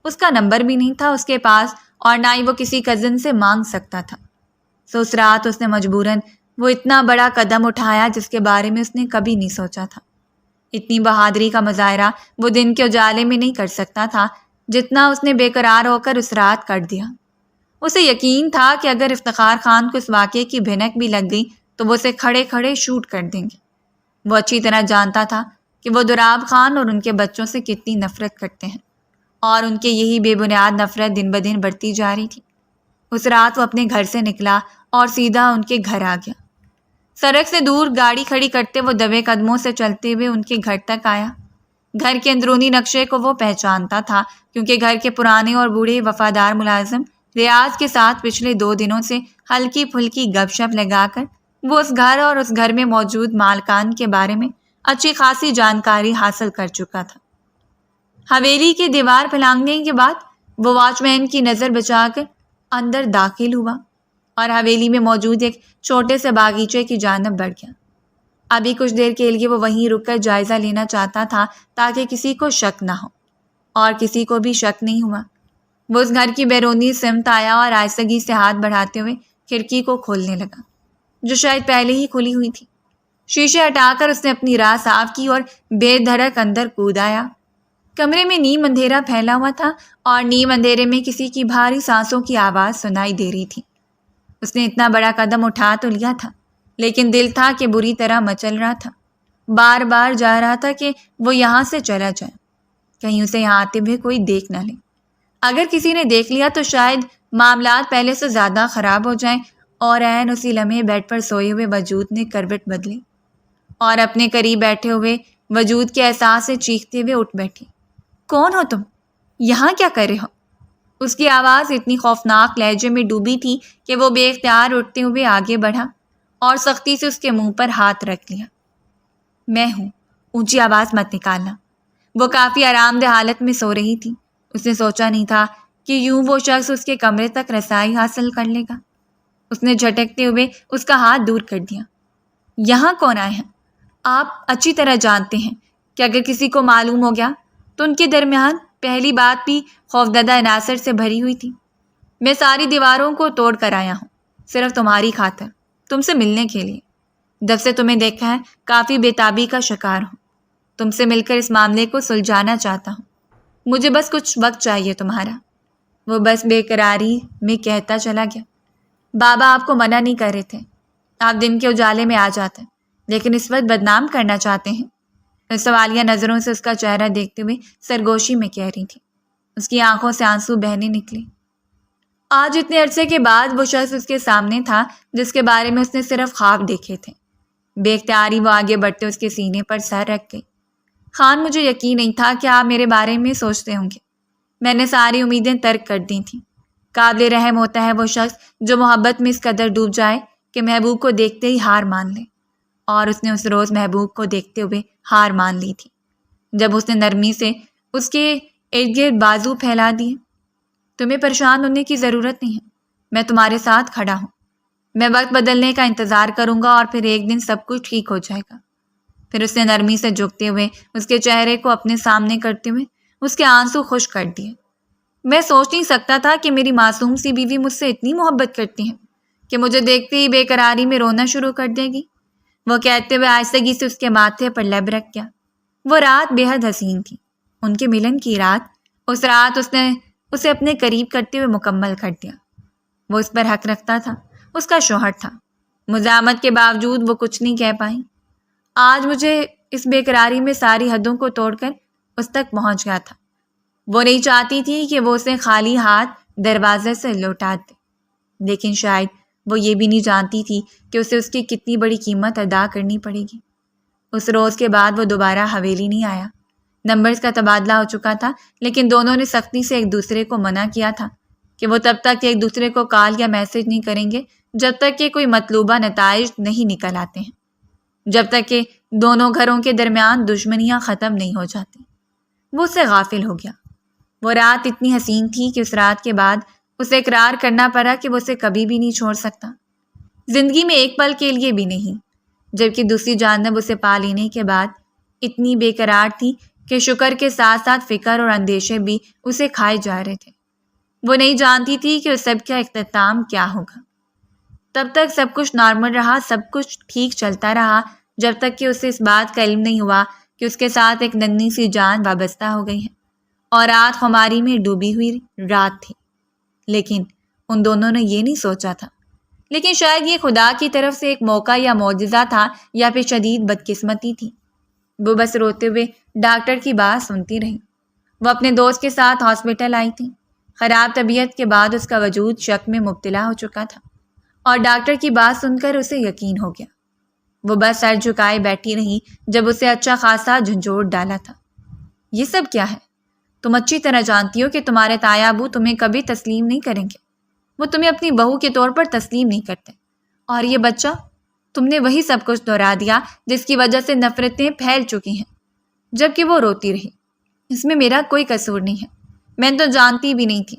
Speaker 1: اس کا نمبر بھی نہیں تھا اس کے پاس، اور نہ ہی وہ کسی کزن سے مانگ سکتا تھا۔ سو اس رات اس نے مجبوراً وہ اتنا بڑا قدم اٹھایا جس کے بارے میں اس نے کبھی نہیں سوچا تھا۔ اتنی بہادری کا مظاہرہ وہ دن کے اجالے میں نہیں کر سکتا تھا جتنا اس نے بے قرار ہو کر اس رات کر دیا۔ اسے یقین تھا کہ اگر افتخار خان کو اس واقعے کی بھنک بھی لگ گئی تو وہ اسے کھڑے کھڑے شوٹ کر دیں گے۔ وہ اچھی طرح جانتا تھا کہ وہ دوراب خان اور ان کے بچوں سے کتنی نفرت کرتے ہیں، اور ان کے یہی بے بنیاد نفرت دن بدن بڑھتی جا رہی تھی۔ اس رات وہ اپنے گھر سے نکلا اور سیدھا ان کے گھر آ گیا۔ سڑک سے دور گاڑی کھڑی کرتے وہ دبے قدموں سے چلتے ہوئے ان کے گھر تک آیا۔ گھر کے اندرونی نقشے کو وہ پہچانتا تھا، کیونکہ گھر کے پرانے اور بوڑھے وفادار ملازم ریاض کے ساتھ پچھلے 2 دنوں سے ہلکی پھلکی گپ شپ لگا کر وہ اس گھر اور اس گھر میں موجود مالکان کے بارے میں اچھی خاصی جانکاری حاصل کر چکا تھا۔ حویلی کی دیوار پھلانگنے کے بعد وہ واچ مین کی نظر بچا کر اندر داخل ہوا۔ اور حویلی میں موجود ایک چھوٹے سے باغیچے کی جانب بڑھ گیا۔ ابھی کچھ دیر کے لیے وہ وہیں رک کر جائزہ لینا چاہتا تھا تاکہ کسی کو شک نہ ہو، اور کسی کو بھی شک نہیں ہوا۔ وہ اس گھر کی بیرونی سمت آیا اور آہستگی سے ہاتھ بڑھاتے ہوئے کھڑکی کو کھولنے لگا، جو شاید پہلے ہی کھلی ہوئی تھی۔ شیشے ہٹا کر اس نے اپنی راہ صاف کی اور بے دھڑک اندر کود آیا۔ کمرے میں نیم اندھیرا پھیلا ہوا تھا اور نیم اندھیرے میں کسی کی بھاری سانسوں کی آواز سنائی دے رہی تھی۔ اس نے اتنا بڑا قدم اٹھا تو لیا تھا، لیکن دل تھا کہ بری طرح مچل رہا تھا، بار بار جا رہا تھا کہ وہ یہاں سے چلا جائے، کہیں اسے یہاں آتے ہوئے کوئی دیکھ نہ لے۔ اگر کسی نے دیکھ لیا تو شاید معاملات پہلے سے زیادہ خراب ہو جائیں، اور عین اسی لمحے بیڈ پر سوئے ہوئے وجود نے کروٹ بدلی اور اپنے قریب بیٹھے ہوئے وجود کے احساس سے چیختے ہوئے اٹھ بیٹھی۔ کون ہو تم؟ یہاں کیا کر رہے ہو؟ اس کی آواز اتنی خوفناک لہجے میں ڈوبی تھی کہ وہ بے اختیار اٹھتے ہوئے آگے بڑھا اور سختی سے اس کے منہ پر ہاتھ رکھ لیا۔ میں ہوں، اونچی آواز مت نکالنا۔ وہ کافی آرام دہ حالت میں سو رہی تھی۔ اس نے سوچا نہیں تھا کہ یوں وہ شخص اس کے کمرے تک رسائی حاصل کر لے گا۔ اس نے جھٹکتے ہوئے اس کا ہاتھ دور کر دیا۔ یہاں کون آئے ہیں؟ آپ اچھی طرح جانتے ہیں کہ اگر کسی کو معلوم ہو گیا تو ان کے درمیان پہلی بات بھی خوفزدہ عناصر سے بھری ہوئی تھی۔ میں ساری دیواروں کو توڑ کر آیا ہوں، صرف تمہاری خاطر، تم سے ملنے کے لیے۔ جب سے تمہیں دیکھا ہے کافی بےتابی کا شکار ہوں۔ تم سے مل کر اس معاملے کو سلجھانا چاہتا ہوں۔ مجھے بس کچھ وقت چاہیے تمہارا۔ وہ بس بے قراری میں کہتا چلا گیا۔ بابا آپ کو منع نہیں کر رہے تھے، آپ دن کے اجالے میں آ جاتے، لیکن اس وقت بدنام کرنا چاہتے ہیں۔ سوالیہ نظروں سے اس کا چہرہ دیکھتے ہوئے سرگوشی میں کہہ رہی تھی۔ اس کی آنکھوں سے آنسو بہنے نکلے۔ آج اتنے عرصے کے بعد وہ شخص اس کے سامنے تھا جس کے بارے میں اس نے صرف خواب دیکھے تھے۔ بے اختیاری وہ آگے بڑھتے اس کے سینے پر سر رکھ گئی۔ خان، مجھے یقین نہیں تھا کہ آپ میرے بارے میں سوچتے ہوں گے۔ میں نے ساری امیدیں ترک کر دی تھیں۔ قابل رحم ہوتا ہے وہ شخص جو محبت میں اس قدر ڈوب جائے کہ محبوب کو دیکھتے ہی ہار مان لے، اور اس نے اس روز محبوب کو دیکھتے ہوئے ہار مان لی تھی جب اس نے نرمی سے اس کے ارد گرد بازو پھیلا دیے۔ تمہیں پریشان ہونے کی ضرورت نہیں ہے، میں تمہارے ساتھ کھڑا ہوں۔ میں وقت بدلنے کا انتظار کروں گا اور پھر ایک دن سب کچھ ٹھیک ہو جائے گا۔ پھر اس نے نرمی سے جھکتے ہوئے اس کے چہرے کو اپنے سامنے کرتے ہوئے اس کے آنسو خشک کر دیے۔ میں سوچ نہیں سکتا تھا کہ میری معصوم سی بیوی مجھ سے اتنی محبت کرتی ہے کہ مجھے دیکھتے ہی بے قراری میں رونا شروع کر دے گی۔ وہ کہتے ہوئے آہستگی سے اس کے ماتھے پر لب رکھ گیا۔ وہ رات بے حد حسین تھی، ان کے ملن کی رات۔ اس رات اس نے اسے اپنے قریب کرتے ہوئے مکمل کر دیا۔ وہ اس پر حق رکھتا تھا، اس کا شوہر تھا۔ مزاحمت کے باوجود وہ کچھ نہیں کہہ پائی۔ آج مجھے اس بے قراری میں ساری حدوں کو توڑ کر اس تک پہنچ گیا تھا۔ وہ نہیں چاہتی تھی کہ وہ اسے خالی ہاتھ دروازے سے لوٹا دے، لیکن شاید وہ یہ بھی نہیں جانتی تھی کہ اسے اس کی کتنی بڑی قیمت ادا کرنی پڑے گی۔ اس روز کے بعد وہ دوبارہ حویلی نہیں آیا۔ نمبرز کا تبادلہ ہو چکا تھا، لیکن دونوں نے سختی سے ایک دوسرے کو منع کیا تھا کہ وہ تب تک ایک دوسرے کو کال یا میسج نہیں کریں گے جب تک کہ کوئی مطلوبہ نتائج نہیں نکل آتے ہیں، جب تک کہ دونوں گھروں کے درمیان دشمنیاں ختم نہیں ہو جاتی۔ وہ اس سے غافل ہو گیا۔ وہ رات اتنی حسین تھی کہ اس رات کے بعد اسے اقرار کرنا پڑا کہ وہ اسے کبھی بھی نہیں چھوڑ سکتا، زندگی میں ایک پل کے لیے بھی نہیں، جبکہ دوسری جانب اسے پا لینے کے بعد اتنی بے قرار تھی کہ شکر کے ساتھ ساتھ فکر اور اندیشے بھی اسے کھائے جا رہے تھے۔ وہ نہیں جانتی تھی کہ اس سب کا اختتام کیا ہوگا۔ تب تک سب کچھ نارمل رہا، سب کچھ ٹھیک چلتا رہا، جب تک کہ اسے اس بات کا علم نہیں ہوا کہ اس کے ساتھ ایک ننھی سی جان وابستہ ہو گئی ہے، اور رات خماری میں ڈوبی ہوئی رات تھی۔ لیکن ان دونوں نے یہ نہیں سوچا تھا، لیکن شاید یہ خدا کی طرف سے ایک موقع یا معجزہ تھا، یا پھر شدید بدقسمتی تھی۔ وہ بس روتے ہوئے ڈاکٹر کی بات سنتی رہی۔ وہ اپنے دوست کے ساتھ ہاسپٹل آئی تھی۔ خراب طبیعت کے بعد اس کا وجود شک میں مبتلا ہو چکا تھا، اور ڈاکٹر کی بات سن کر اسے یقین ہو گیا۔ وہ بس سر جھکائے بیٹھی رہی جب اسے اچھا خاصا جھنجھوڑ ڈالا تھا۔ یہ سب کیا ہے؟ تم اچھی طرح جانتی ہو کہ تمہارے تایا ابو تمہیں کبھی تسلیم نہیں کریں گے۔ وہ تمہیں اپنی بہو کے طور پر تسلیم نہیں کرتے، اور یہ بچہ، تم نے وہی سب کچھ دہرا دیا جس کی وجہ سے نفرتیں پھیل چکی ہیں۔ جبکہ وہ روتی رہی۔ اس میں میرا کوئی قصور نہیں ہے۔ میں تو جانتی بھی نہیں تھی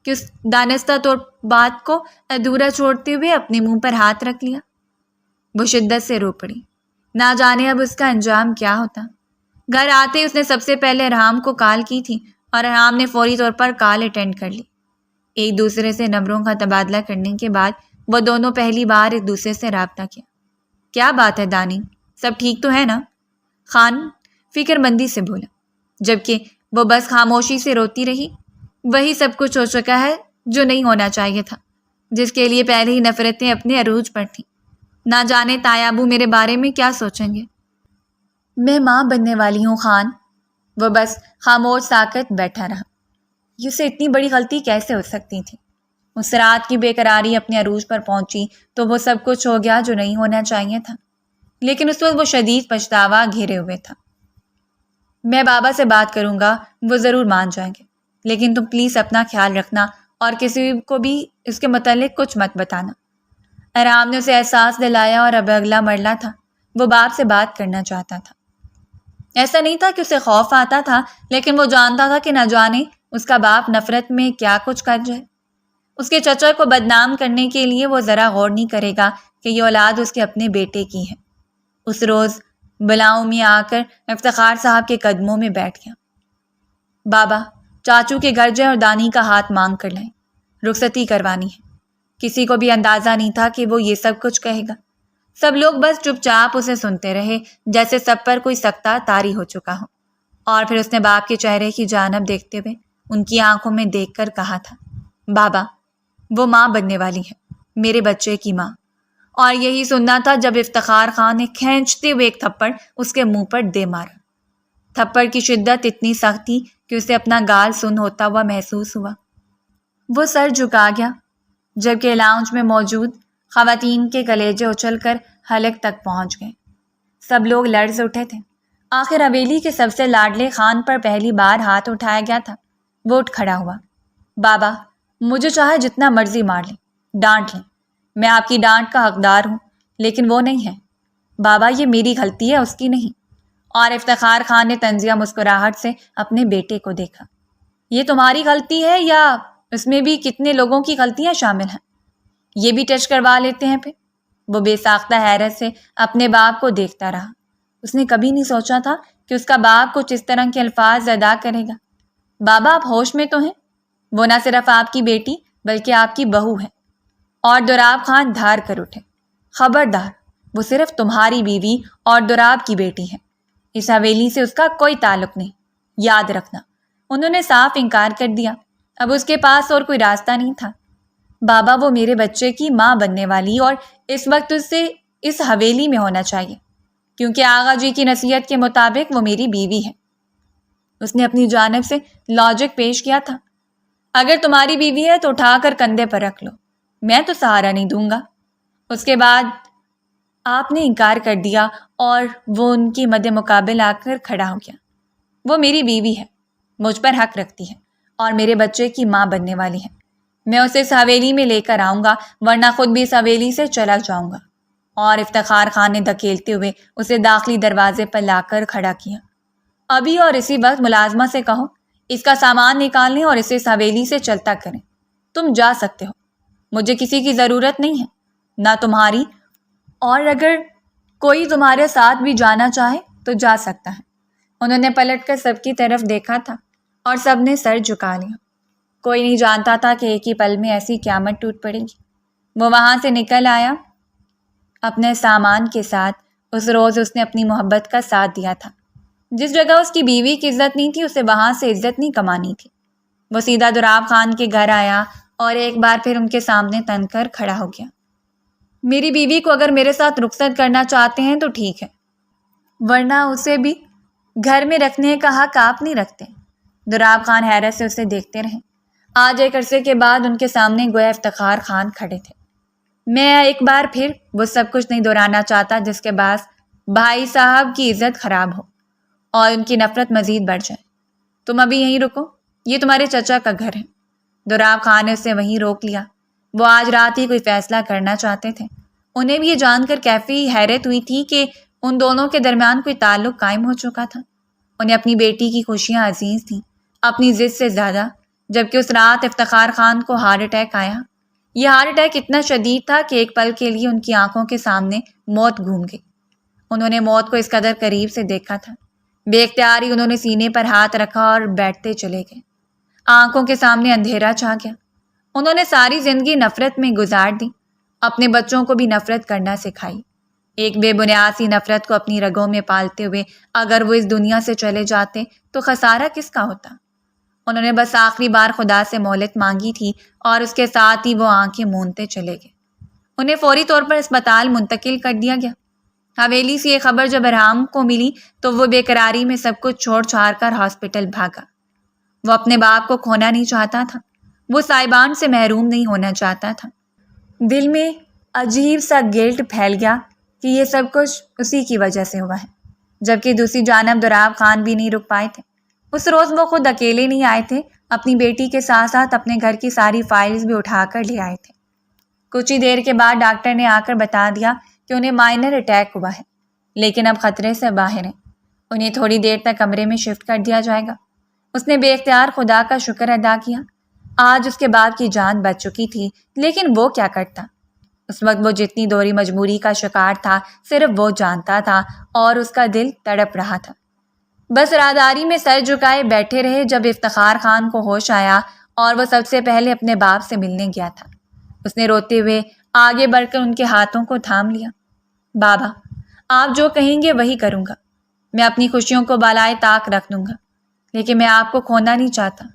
Speaker 1: کہ اس دانستہ طور بات کو ادھورا چھوڑتے ہوئے اپنے منہ پر ہاتھ رکھ لیا۔ وہ شدت سے رو پڑی۔ نہ جانے اب اس کا انجام کیا ہوتا۔ گھر آتے اس نے سب سے پہلے ارحام کو کال کی تھی اور ارحام نے فوری طور پر کال اٹینڈ کر لی۔ ایک دوسرے سے نمبروں کا تبادلہ کرنے کے بعد وہ دونوں پہلی بار ایک دوسرے سے رابطہ کیا۔ کیا بات ہے دانی، سب ٹھیک تو ہے نا؟ خان فکر مندی سے بولا، جبکہ وہ بس خاموشی سے روتی رہی۔ وہی سب کچھ ہو چکا ہے جو نہیں ہونا چاہیے تھا، جس کے لیے پہلے ہی نفرتیں اپنے عروج پر تھیں۔ نہ جانے تایا ابو میرے بارے میں کیا سوچیں گے۔ میں ماں بننے والی ہوں خان۔ وہ بس خاموش ساکت بیٹھا رہا۔ اسے اتنی بڑی غلطی کیسے ہو سکتی تھی؟ اس رات کی بے قراری اپنے عروج پر پہنچی تو وہ سب کچھ ہو گیا جو نہیں ہونا چاہیے تھا، لیکن اس وقت وہ شدید پچھتاوا گھیرے ہوئے تھا۔ میں بابا سے بات کروں گا، وہ ضرور مان جائیں گے، لیکن تم پلیز اپنا خیال رکھنا اور کسی کو بھی اس کے متعلق کچھ مت بتانا۔ ارحام نے اسے احساس دلایا اور اب اگلا مرلہ تھا، وہ باپ سے بات کرنا چاہتا تھا۔ ایسا نہیں تھا کہ اسے خوف آتا تھا، لیکن وہ جانتا تھا کہ نہ جانے اس کا باپ نفرت میں کیا کچھ کر جائے۔ اس کے چچا کو بدنام کرنے کے لیے وہ ذرا غور نہیں کرے گا کہ یہ اولاد اس کے اپنے بیٹے کی ہے۔ اس روز بلاؤں میں آ کر افتخار صاحب کے قدموں میں بیٹھ گیا۔ بابا، چاچو کے گھر جائیں اور دانی کا ہاتھ مانگ کر لائیں، رخصتی کروانی ہے۔ کسی کو بھی اندازہ نہیں تھا کہ وہ یہ سب کچھ کہے گا۔ سب لوگ بس چپ چاپ اسے سنتے رہے، جیسے سب پر کوئی سکتہ طاری ہو چکا ہو۔ اور پھر اس نے باپ کے چہرے کی جانب دیکھتے ہوئے ان کی آنکھوں میں دیکھ کر کہا تھا، بابا، وہ ماں بننے والی ہے، میرے بچے کی ماں۔ اور یہی سننا تھا جب افتخار خان نے کھینچتے ہوئے ایک تھپڑ اس کے منہ پر دے مارا۔ تھپڑ کی شدت اتنی سخت تھی کہ اسے اپنا گال سن ہوتا ہوا محسوس ہوا۔ وہ سر جھکا گیا، جبکہ لاؤنج میں موجود خواتین کے کلیجے اچھل کر حلق تک پہنچ گئے۔ سب لوگ لرز اٹھے تھے۔ آخر حویلی کے سب سے لاڈلے خان پر پہلی بار ہاتھ اٹھایا گیا تھا۔ وہ اٹھ کھڑا ہوا۔ بابا، مجھے چاہے جتنا مرضی مار لیں، ڈانٹ لیں، میں آپ کی ڈانٹ کا حقدار ہوں، لیکن وہ نہیں ہے۔ بابا، یہ میری غلطی ہے، اس کی نہیں۔ اور افتخار خان نے طنزیہ مسکراہٹ سے اپنے بیٹے کو دیکھا۔ یہ تمہاری غلطی ہے یا اس میں بھی کتنے لوگوں کی غلطیاں شامل ہیں؟ یہ بھی ٹچ کروا لیتے ہیں پھر؟ وہ بے ساختہ حیرت سے اپنے باپ کو دیکھتا رہا۔ اس نے کبھی نہیں سوچا تھا کہ اس کا باپ کچھ اس طرح کے الفاظ ادا کرے گا۔ بابا، آپ ہوش میں تو ہیں؟ وہ نہ صرف آپ کی بیٹی بلکہ آپ کی بہو ہے۔ اور دوراب خان دھار کر اٹھے۔ خبردار، وہ صرف تمہاری بیوی اور دوراب کی بیٹی ہے، اس حویلی سے اس کا کوئی تعلق نہیں، یاد رکھنا۔ انہوں نے صاف انکار کر دیا۔ اب اس کے پاس اور کوئی راستہ نہیں تھا۔ بابا، وہ میرے بچے کی ماں بننے والی اور اس وقت اس سے اس حویلی میں ہونا چاہیے، کیونکہ آغا جی کی نصیحت کے مطابق وہ میری بیوی ہے۔ اس نے اپنی جانب سے لاجک پیش کیا تھا۔ اگر تمہاری بیوی ہے تو اٹھا کر کندھے پر رکھ لو، میں تو سہارا نہیں دوں گا۔ اس کے بعد آپ نے انکار کر دیا اور وہ ان کی مد مقابل آ کر کھڑا ہو گیا۔ وہ میری بیوی ہے، مجھ پر حق رکھتی ہے اور میرے بچے کی ماں بننے والی ہے۔ میں اسے اس حویلی میں لے کر آؤں گا، ورنہ خود بھی اس حویلی سے چلا جاؤں گا۔ اور افتخار خان نے دھکیلتے ہوئے اسے داخلی دروازے پر لا کر کھڑا کیا۔ ابھی اور اسی وقت ملازمہ سے کہو اس کا سامان نکالیں اور اسے اس حویلی سے چلتا کریں۔ تم جا سکتے ہو، مجھے کسی کی ضرورت نہیں ہے، نہ تمہاری، اور اگر کوئی تمہارے ساتھ بھی جانا چاہے تو جا سکتا ہے۔ انہوں نے پلٹ کر سب کی طرف دیکھا تھا اور سب نے سر جھکا لیا۔ کوئی نہیں جانتا تھا کہ ایک ہی پل میں ایسی قیامت ٹوٹ پڑے گی۔ وہ وہاں سے نکل آیا اپنے سامان کے ساتھ۔ اس روز اس نے اپنی محبت کا ساتھ دیا تھا۔ جس جگہ اس کی بیوی کی عزت نہیں تھی، اسے وہاں سے عزت نہیں کمانی تھی۔ وہ سیدھا دوراب خان کے گھر آیا اور ایک بار پھر ان کے سامنے تن کر کھڑا ہو گیا۔ میری بیوی کو اگر میرے ساتھ رخصت کرنا چاہتے ہیں تو ٹھیک ہے، ورنہ اسے بھی گھر میں رکھنے کا حق آپ نہیں رکھتے۔ دوراب خان حیرت سے اسے دیکھتے رہے۔ آج ایک عرصے کے بعد ان کے سامنے گویا افتخار خان کھڑے تھے۔ میں ایک بار پھر وہ سب کچھ نہیں دہرانا چاہتا جس کے باعث بھائی صاحب کی عزت خراب ہو اور ان کی نفرت مزید بڑھ جائے۔ تم ابھی یہیں رکو، یہ تمہارے چچا کا گھر ہے۔ دوراب خان نے اسے وہیں روک لیا۔ وہ آج رات ہی کوئی فیصلہ کرنا چاہتے تھے۔ انہیں بھی یہ جان کر کیفی حیرت ہوئی تھی کہ ان دونوں کے درمیان کوئی تعلق قائم ہو چکا تھا۔ انہیں اپنی بیٹی کی خوشیاں عزیز تھیں، اپنی ضد سے زیادہ، جبکہ اس رات افتخار خان کو ہارٹ اٹیک آیا۔ یہ ہارٹ اٹیک اتنا شدید تھا کہ ایک پل کے لیے ان کی آنکھوں کے سامنے موت گھوم گئی۔ انہوں نے موت کو اس قدر قریب سے دیکھا تھا، بے اختیار ہی انہوں نے سینے پر ہاتھ رکھا اور بیٹھتے چلے گئے۔ آنکھوں کے سامنے اندھیرا چھا گیا۔ انہوں نے ساری زندگی نفرت میں گزار دی، اپنے بچوں کو بھی نفرت کرنا سکھائی۔ ایک بے بنیاد سی نفرت کو اپنی رگوں میں پالتے ہوئے اگر وہ اس دنیا سے چلے جاتے تو خسارہ کس کا ہوتا؟ انہوں نے بس آخری بار خدا سے مہلت مانگی تھی اور اس کے ساتھ ہی وہ آنکھیں مونتے چلے گئے۔ انہیں فوری طور پر اسپتال منتقل کر دیا گیا۔ حویلی سے یہ خبر جب ارحم کو ملی تو وہ بے قراری میں سب کچھ چھوڑ چھاڑ کر ہاسپٹل بھاگا۔ وہ اپنے باپ کو کھونا نہیں چاہتا تھا، وہ صاحبان سے محروم نہیں ہونا چاہتا تھا۔ دل میں عجیب سا گلٹ پھیل گیا کہ یہ سب کچھ اسی کی وجہ سے ہوا ہے، جبکہ دوسری جانب دوراب خان بھی نہیں رک پائے تھے۔ اس روز وہ خود اکیلے نہیں آئے تھے، اپنی بیٹی کے ساتھ ساتھ اپنے گھر کی ساری فائلز بھی اٹھا کر لے آئے تھے۔ کچھ ہی دیر کے بعد ڈاکٹر نے آ کر بتا دیا کہ انہیں مائنر اٹیک ہوا ہے، لیکن اب خطرے سے باہر ہیں، انہیں تھوڑی دیر تک کمرے میں شفٹ کر دیا جائے گا۔ اس نے بے اختیار خدا کا شکر ادا کیا۔ آج اس کے باپ کی جان بچ چکی تھی، لیکن وہ کیا کرتا؟ اس وقت وہ جتنی دوری مجبوری کا شکار تھا صرف وہ جانتا تھا، اور اس کا دل تڑپ رہا تھا۔ بس راداری میں سر جھکائے بیٹھے رہے جب افتخار خان کو ہوش آیا اور وہ سب سے پہلے اپنے باپ سے ملنے گیا تھا۔ اس نے روتے ہوئے آگے بڑھ کر ان کے ہاتھوں کو تھام لیا۔ بابا، آپ جو کہیں گے وہی کروں گا، میں اپنی خوشیوں کو بالائے طاق رکھ دوں گا، لیکن میں آپ کو کھونا نہیں چاہتا۔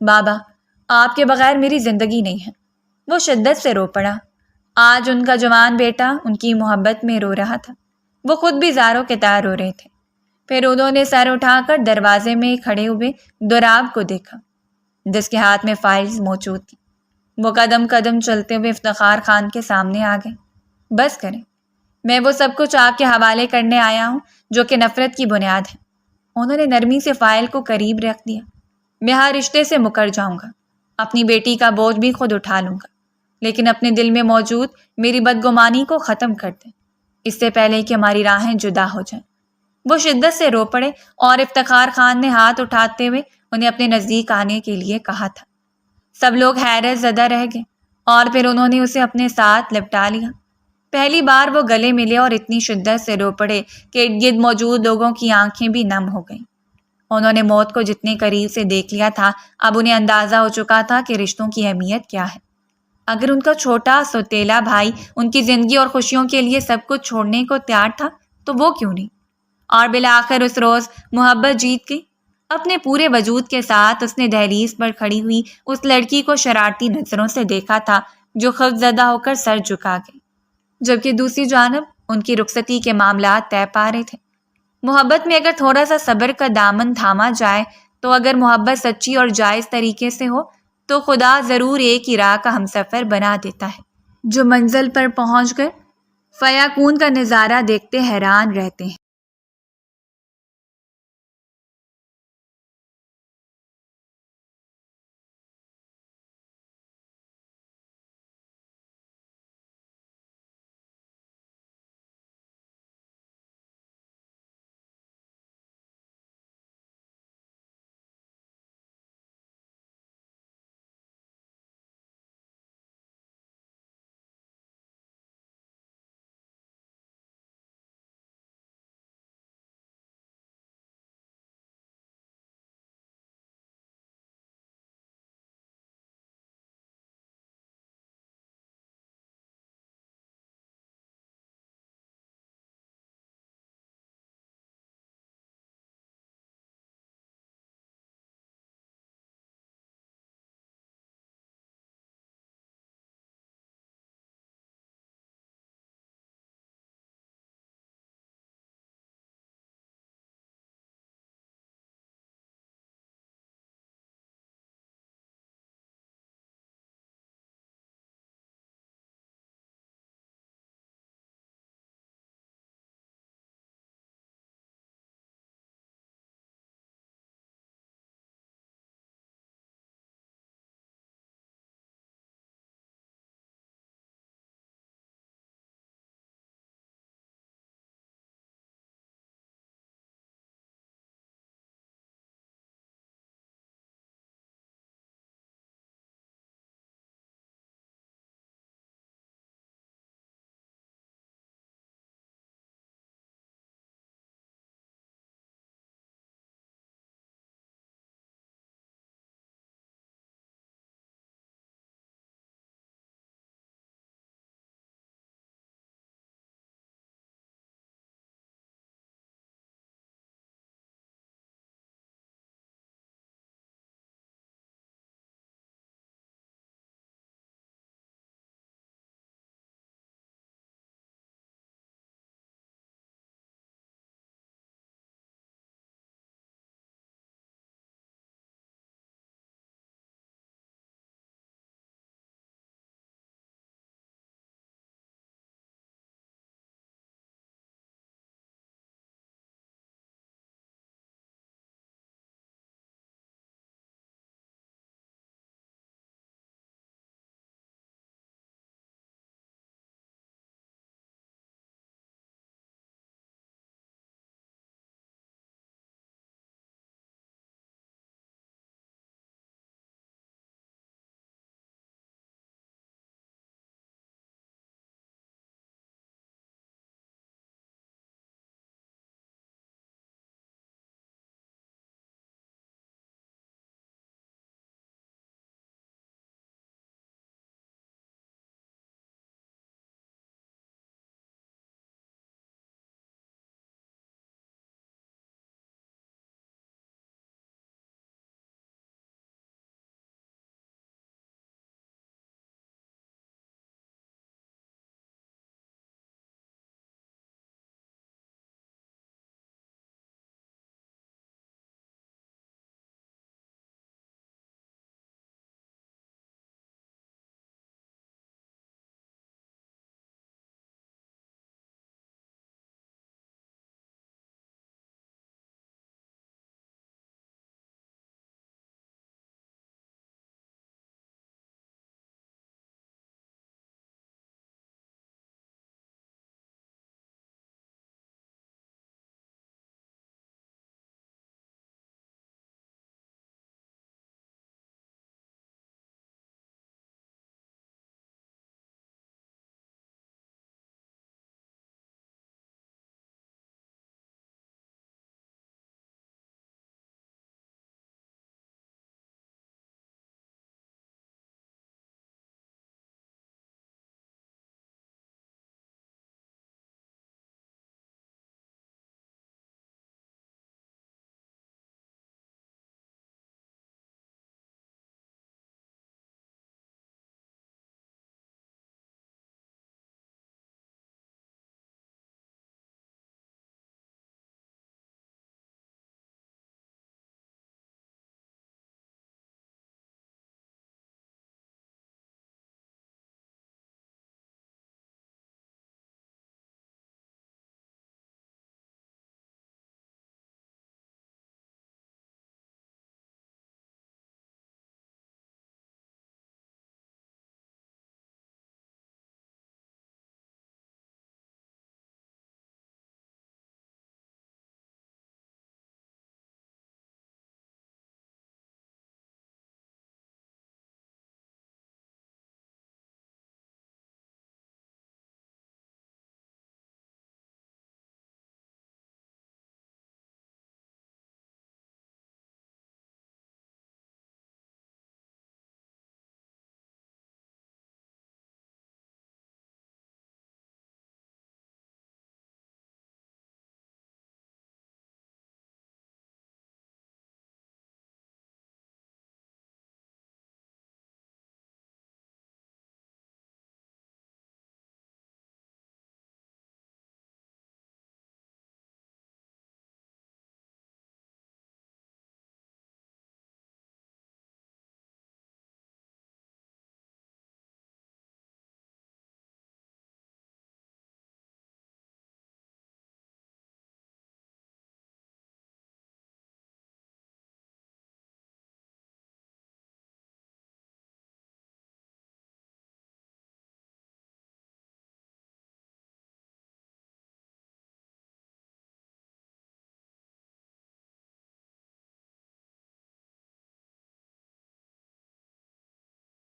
Speaker 1: بابا، آپ کے بغیر میری زندگی نہیں ہے۔ وہ شدت سے رو پڑا۔ آج ان کا جوان بیٹا ان کی محبت میں رو رہا تھا، وہ خود بھی زاروں کے تار رو رہے تھے۔ پھر انہوں نے سر اٹھا کر دروازے میں کھڑے ہوئے دوراب کو دیکھا، جس کے ہاتھ میں فائلز موجود تھیں۔ وہ قدم قدم چلتے ہوئے افتخار خان کے سامنے آ گئے۔ بس کریں، میں وہ سب کچھ آپ کے حوالے کرنے آیا ہوں جو کہ نفرت کی بنیاد ہے۔ انہوں نے نرمی سے فائل کو قریب رکھ دیا۔ میں ہر رشتے سے مکر جاؤں گا، اپنی بیٹی کا بوجھ بھی خود اٹھا لوں گا، لیکن اپنے دل میں موجود میری بدگمانی کو ختم کر دیں، اس سے پہلے کہ ہماری راہیں جدا ہو جائیں۔ وہ شدت سے رو پڑے اور افتخار خان نے ہاتھ اٹھاتے ہوئے انہیں اپنے نزدیک آنے کے لیے کہا تھا۔ سب لوگ حیرت زدہ رہ گئے اور پھر انہوں نے اسے اپنے ساتھ لپٹا لیا۔ پہلی بار وہ گلے ملے اور اتنی شدت سے رو پڑے کہ ارد گرد موجود لوگوں کی آنکھیں بھی نم ہو گئیں۔ انہوں نے موت کو جتنے قریب سے دیکھ لیا تھا، اب انہیں اندازہ ہو چکا تھا کہ رشتوں کی اہمیت کیا ہے۔ اگر ان کا چھوٹا سوتیلا بھائی ان کی زندگی اور خوشیوں کے لیے سب کچھ چھوڑنے کو تیار تھا تو وہ کیوں نہیں؟ اور بالآخر اس روز محبت جیت گئی۔ اپنے پورے وجود کے ساتھ اس نے دہلیز پر کھڑی ہوئی اس لڑکی کو شرارتی نظروں سے دیکھا تھا جو خوف زدہ ہو کر سر جھکا گئی، جبکہ دوسری جانب ان کی رخصتی کے معاملات طے پا رہے تھے۔ محبت میں اگر تھوڑا سا صبر کا دامن تھاما جائے تو اگر محبت سچی اور جائز طریقے سے ہو تو خدا ضرور ایک ہی راہ کا ہمسفر بنا دیتا ہے، جو منزل پر پہنچ کر فیاکون کا نظارہ دیکھتے حیران رہتے ہیں۔